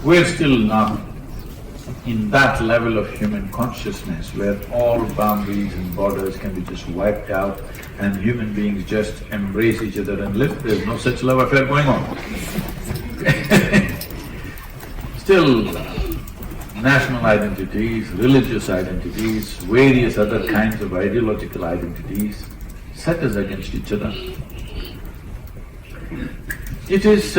we're still not in that level of human consciousness where all boundaries and borders can be just wiped out and human beings just embrace each other and live. There's no such love affair going on. Still, national identities, religious identities, various other kinds of ideological identities set us against each other. It is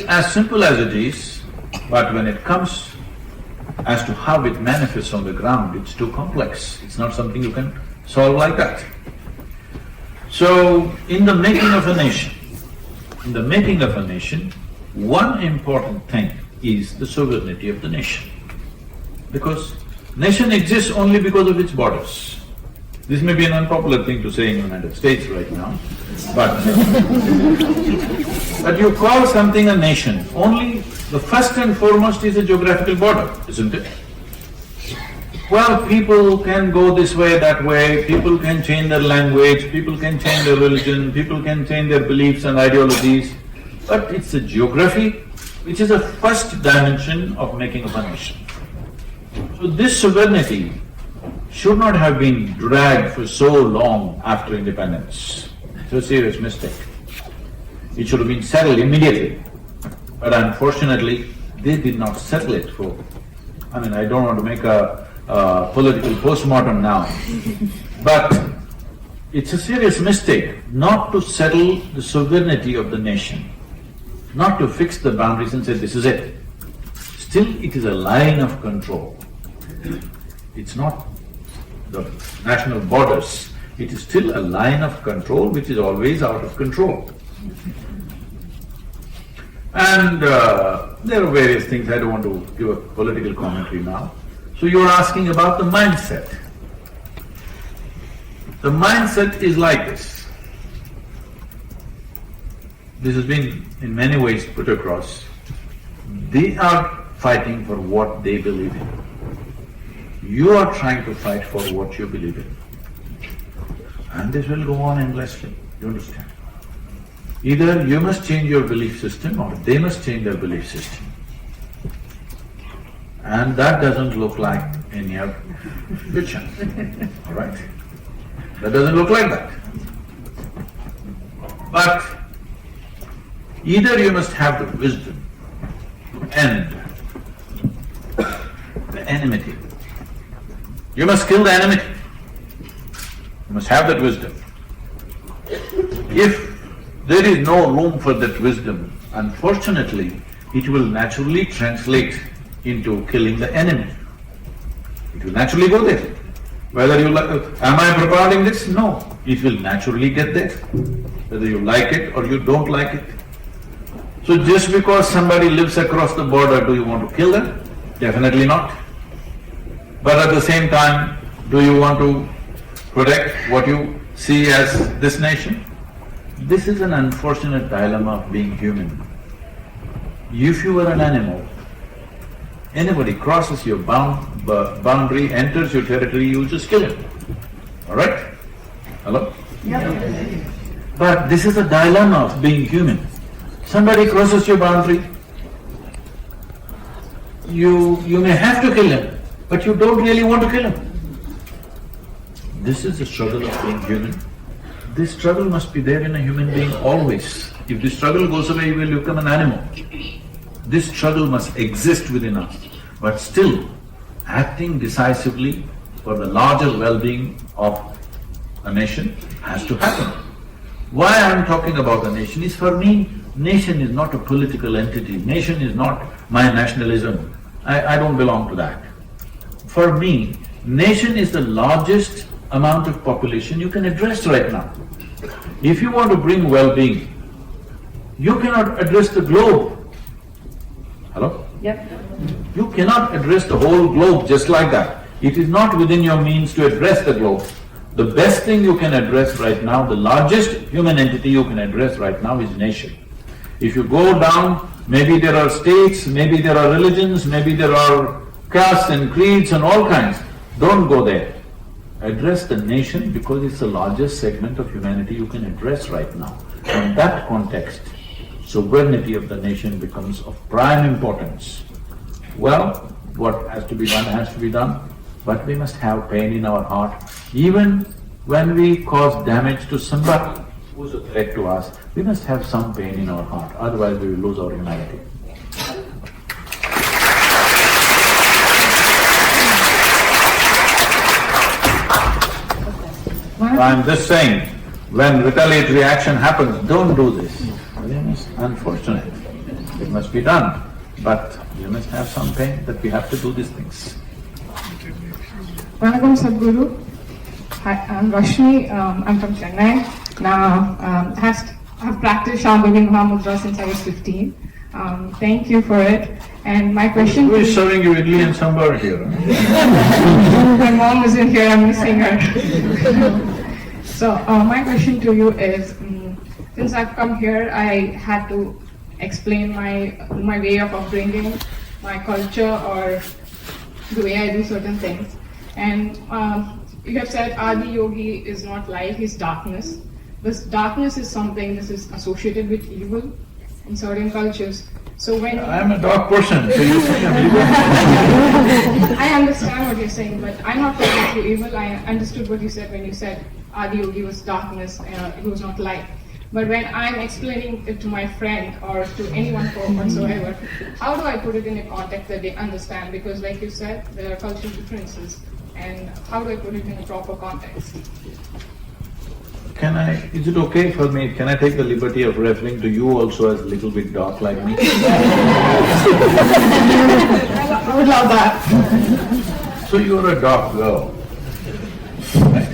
as simple as it is, but when it comes as to how it manifests on the ground, it's too complex. It's not something you can solve like that. So, in the making of a nation, one important thing is the sovereignty of the nation. Because nation exists only because of its borders. This may be an unpopular thing to say in the United States right now, but you call something a nation, only the first and foremost is a geographical border, isn't it? Well, people can go this way, that way, people can change their language, people can change their religion, people can change their beliefs and ideologies, but it's a geography which is a first dimension of making of a nation. So this sovereignty should not have been dragged for so long after independence. It's a serious mistake. It should have been settled immediately. But unfortunately, they did not settle it for… I don't want to make a political postmortem now, but it's a serious mistake not to settle the sovereignty of the nation, not to fix the boundaries and say, this is it. Still, it is a line of control. It's not the national borders, it is still a line of control which is always out of control. And there are various things, I don't want to give a political commentary now. So you're asking about the mindset. The mindset is like this. This has been in many ways put across. They are fighting for what they believe in. You are trying to fight for what you believe in. And this will go on endlessly, you understand? Either you must change your belief system or they must change their belief system. And that doesn't look like in your picture, all right? That doesn't look like that. But either you must have the wisdom to end the enmity. You must kill the enmity. You must have that wisdom. If there is no room for that wisdom, unfortunately, it will naturally translate into killing the enemy. It will naturally go there. Whether you like… am I propounding this? No. It will naturally get there, whether you like it or you don't like it. So just because somebody lives across the border, do you want to kill them? Definitely not. But at the same time, do you want to protect what you see as this nation? This is an unfortunate dilemma of being human. If you were an animal, anybody crosses your boundary, enters your territory, you just kill him, all right? Hello? Yep. But this is a dilemma of being human. Somebody crosses your boundary, you may have to kill him, but you don't really want to kill him. This is the struggle of being human. This struggle must be there in a human being always. If this struggle goes away, you will become an animal. This struggle must exist within us, but still acting decisively for the larger well-being of a nation has to happen. Why I'm talking about the nation is, for me, nation is not a political entity, nation is not my nationalism. I don't belong to that. For me, nation is the largest amount of population you can address right now. If you want to bring well-being, you cannot address the globe. Hello? Yep. You cannot address the whole globe just like that. It is not within your means to address the globe. The best thing you can address right now, the largest human entity you can address right now is nation. If you go down, maybe there are states, maybe there are religions, maybe there are castes and creeds and all kinds. Don't go there. Address the nation because it's the largest segment of humanity you can address right now. In that context, sovereignty of the nation becomes of prime importance. Well, what has to be done has to be done, but we must have pain in our heart. Even when we cause damage to somebody who's a threat to us, we must have some pain in our heart, otherwise we will lose our humanity. I'm just saying, when retaliatory action happens, don't do this. It's unfortunate. It must be done, but you must have some pain that we have to do these things. Vanakkam Sadhguru. Hi, I'm Rashmi. I'm from Chennai. Now, I've practiced Shambhavi Mahamudra since I was 15. Thank you for it. And my question… Who is serving you idli and sambar here? My mom isn't here, I'm missing her. So, my question to you is, since I've come here, I had to explain my way of upbringing, my culture, or the way I do certain things. And you have said Adi Yogi is not light, he's darkness. This darkness is something that is associated with evil in certain cultures. So when… I'm a dark person, so you say I'm evil. I understand what you're saying, but I'm not calling you evil. I understood what you said when you said Adi Yogi was darkness, it was not light. But when I'm explaining it to my friend or to anyone whatsoever, how do I put it in a context that they understand? Because like you said, there are cultural differences. And how do I put it in a proper context? Is it okay for me, can I take the liberty of referring to you also as a little bit dark like me? I would love that. So you're a dark girl, right?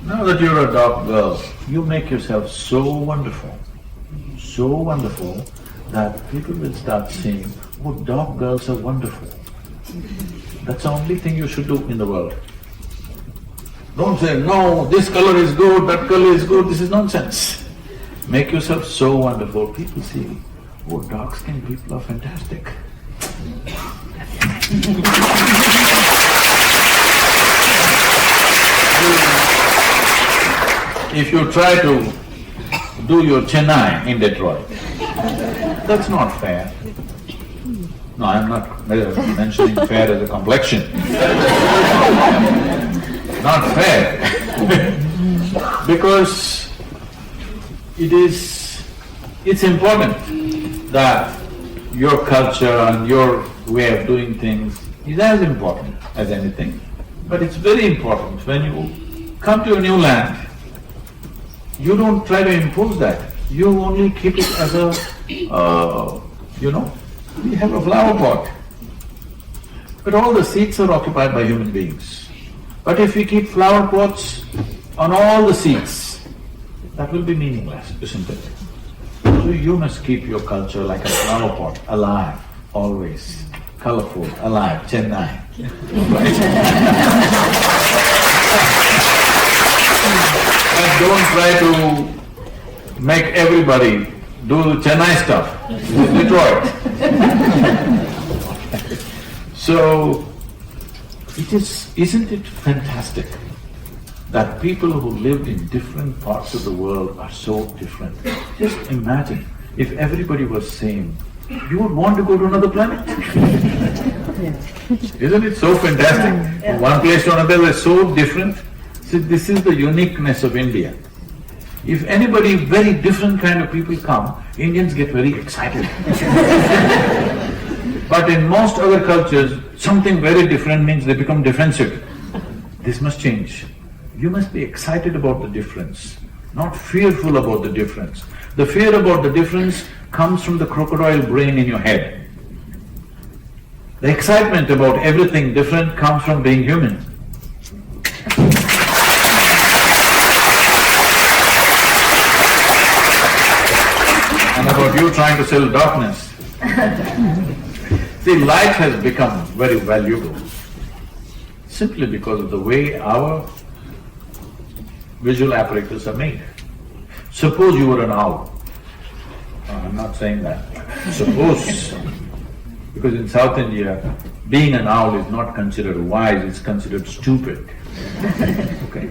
Now that you're a dark girl, you make yourself so wonderful that people will start saying, oh, dark girls are wonderful. That's the only thing you should do in the world. Don't say, no, this color is good, that color is good, this is nonsense. Make yourself so wonderful. People see, oh, dark-skinned people are fantastic. If you try to do your Chennai in Detroit, that's not fair. No, I'm not mentioning fair as a complexion. Not fair. Because it's important that your culture and your way of doing things is as important as anything. But it's very important when you come to a new land, you don't try to impose that. You only keep it as a, we have a flower pot. But all the seats are occupied by human beings. But if we keep flower pots on all the seats, that will be meaningless, isn't it? So you must keep your culture like a flower pot, alive, always, colorful, alive, Chennai. And don't try to make everybody do Chennai stuff, Detroit. So, isn't it fantastic that people who lived in different parts of the world are so different? Just imagine, if everybody was same, you would want to go to another planet. Isn't it so fantastic? From one place to another, we're so different. See, this is the uniqueness of India. If anybody, very different kind of people come, Indians get very excited. But in most other cultures, something very different means they become defensive. This must change. You must be excited about the difference, not fearful about the difference. The fear about the difference comes from the crocodile brain in your head. The excitement about everything different comes from being human. And about you trying to sell darkness. See, light has become very valuable simply because of the way our visual apparatus are made. Suppose you were an owl. No, I'm not saying that. Suppose, because in South India, being an owl is not considered wise, it's considered stupid. Okay?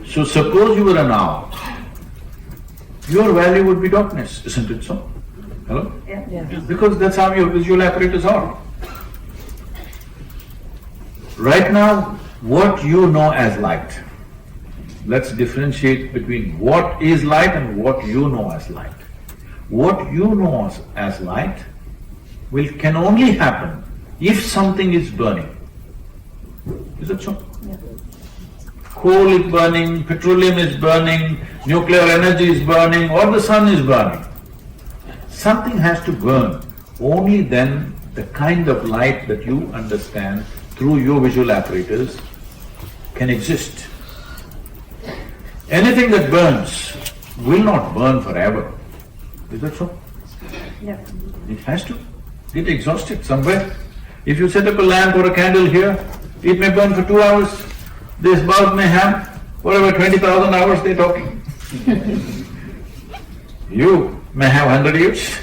So suppose you were an owl, your value would be darkness, isn't it so? Hello? Yeah. Because that's how your visual apparatus are. Right now, what you know as light, let's differentiate between what is light and what you know as light. What you know as light can only happen if something is burning. Is that so? Yeah. Coal is burning, petroleum is burning, nuclear energy is burning, or the sun is burning. Something has to burn. Only then the kind of light that you understand through your visual apparatus can exist. Anything that burns will not burn forever. Is that so? Yeah. It has to get exhausted somewhere. If you set up a lamp or a candle here, it may burn for 2 hours. This bulb may have, whatever, 20,000 hours they're talking. You may have 100 years,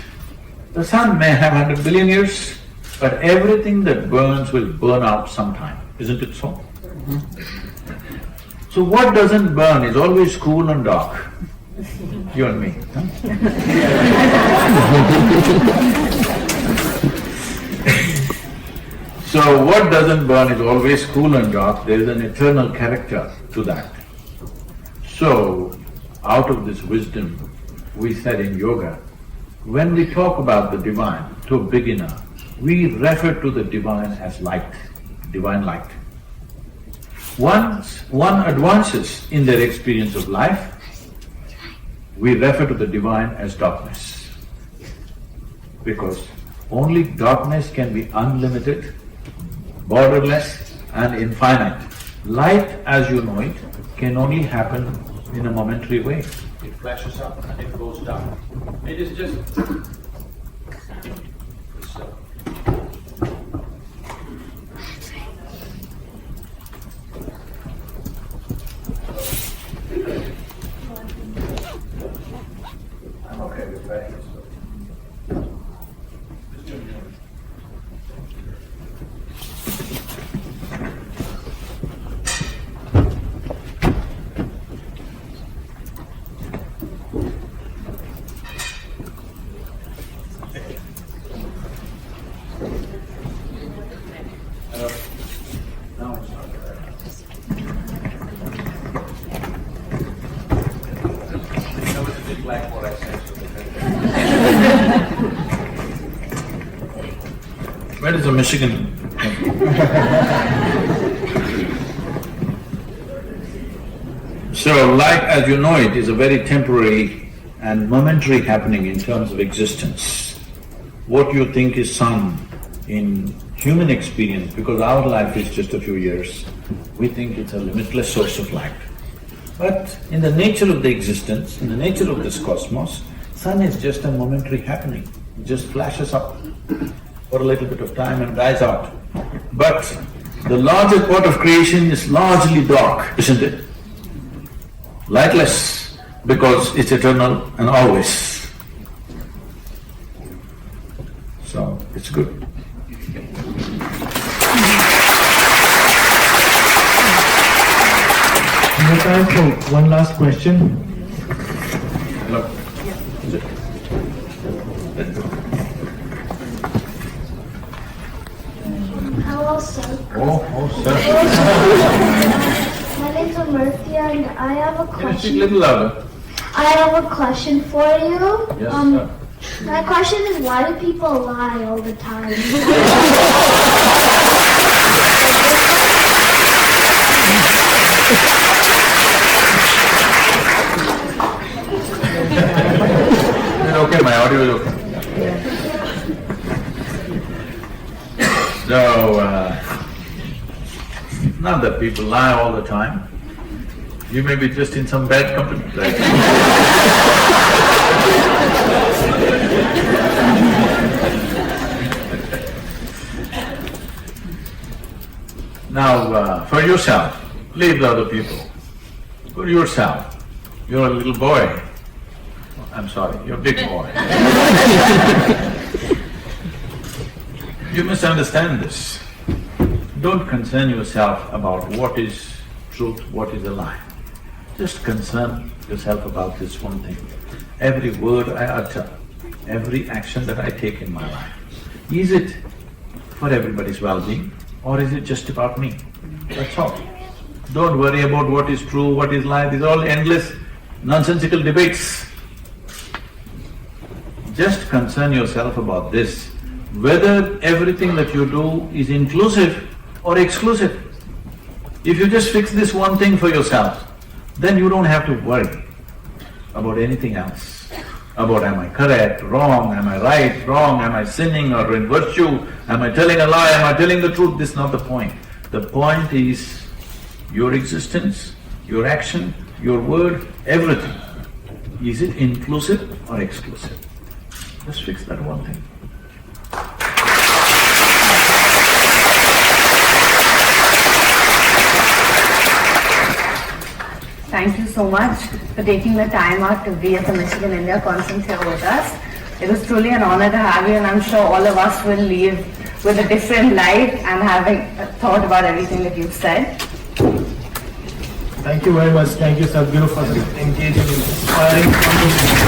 the sun may have 100 billion years, but everything that burns will burn out sometime, isn't it so? So what doesn't burn is always cool and dark. You and me, huh? So what doesn't burn is always cool and dark, there is an eternal character to that. So, out of this wisdom, we said in yoga, when we talk about the divine to a beginner, we refer to the divine as light, divine light. Once one advances in their experience of life, we refer to the divine as darkness. Because only darkness can be unlimited, borderless and infinite. Light, as you know it, can only happen in a momentary way. It flashes up and it goes down. It is just… So. That is a Michigan. So light as you know it is a very temporary and momentary happening in terms of existence. What you think is sun in human experience, because our life is just a few years, we think it's a limitless source of light. But in the nature of the existence, in the nature of this cosmos, sun is just a momentary happening. It just flashes up for a little bit of time and dies out. But the larger part of creation is largely dark, isn't it? Lightless, because it's eternal and always. So, it's good. We have time for one last question. Hello? Is it? Hello, sir. Sir. My name's Amarthya and I have a Can you speak a question. little louder? I have a question for you. Yes, My question is, why do people lie all the time? Is it okay? My audio is okay. So, not that people lie all the time. You may be just in some bad company, right? Now, for yourself, leave the other people. For yourself, you're a little boy. I'm sorry, you're a big boy. You must understand this. Don't concern yourself about what is truth, what is a lie. Just concern yourself about this one thing. Every word I utter, every action that I take in my life, is it for everybody's well-being or is it just about me? That's all. Don't worry about what is true, what is lie, these are all endless, nonsensical debates. Just concern yourself about this, whether everything that you do is inclusive or exclusive. If you just fix this one thing for yourself, then you don't have to worry about anything else. About am I correct, wrong, am I right, wrong, am I sinning or in virtue, am I telling a lie, am I telling the truth, this is not the point. The point is your existence, your action, your word, everything. Is it inclusive or exclusive? Just fix that one thing. Thank you so much for taking the time out to be at the Michigan India Conference here with us. It was truly an honor to have you, and I'm sure all of us will leave with a different light and having thought about everything that you've said. Thank you very much. Thank you, Sadhguru, for the engaging and inspiring conversation.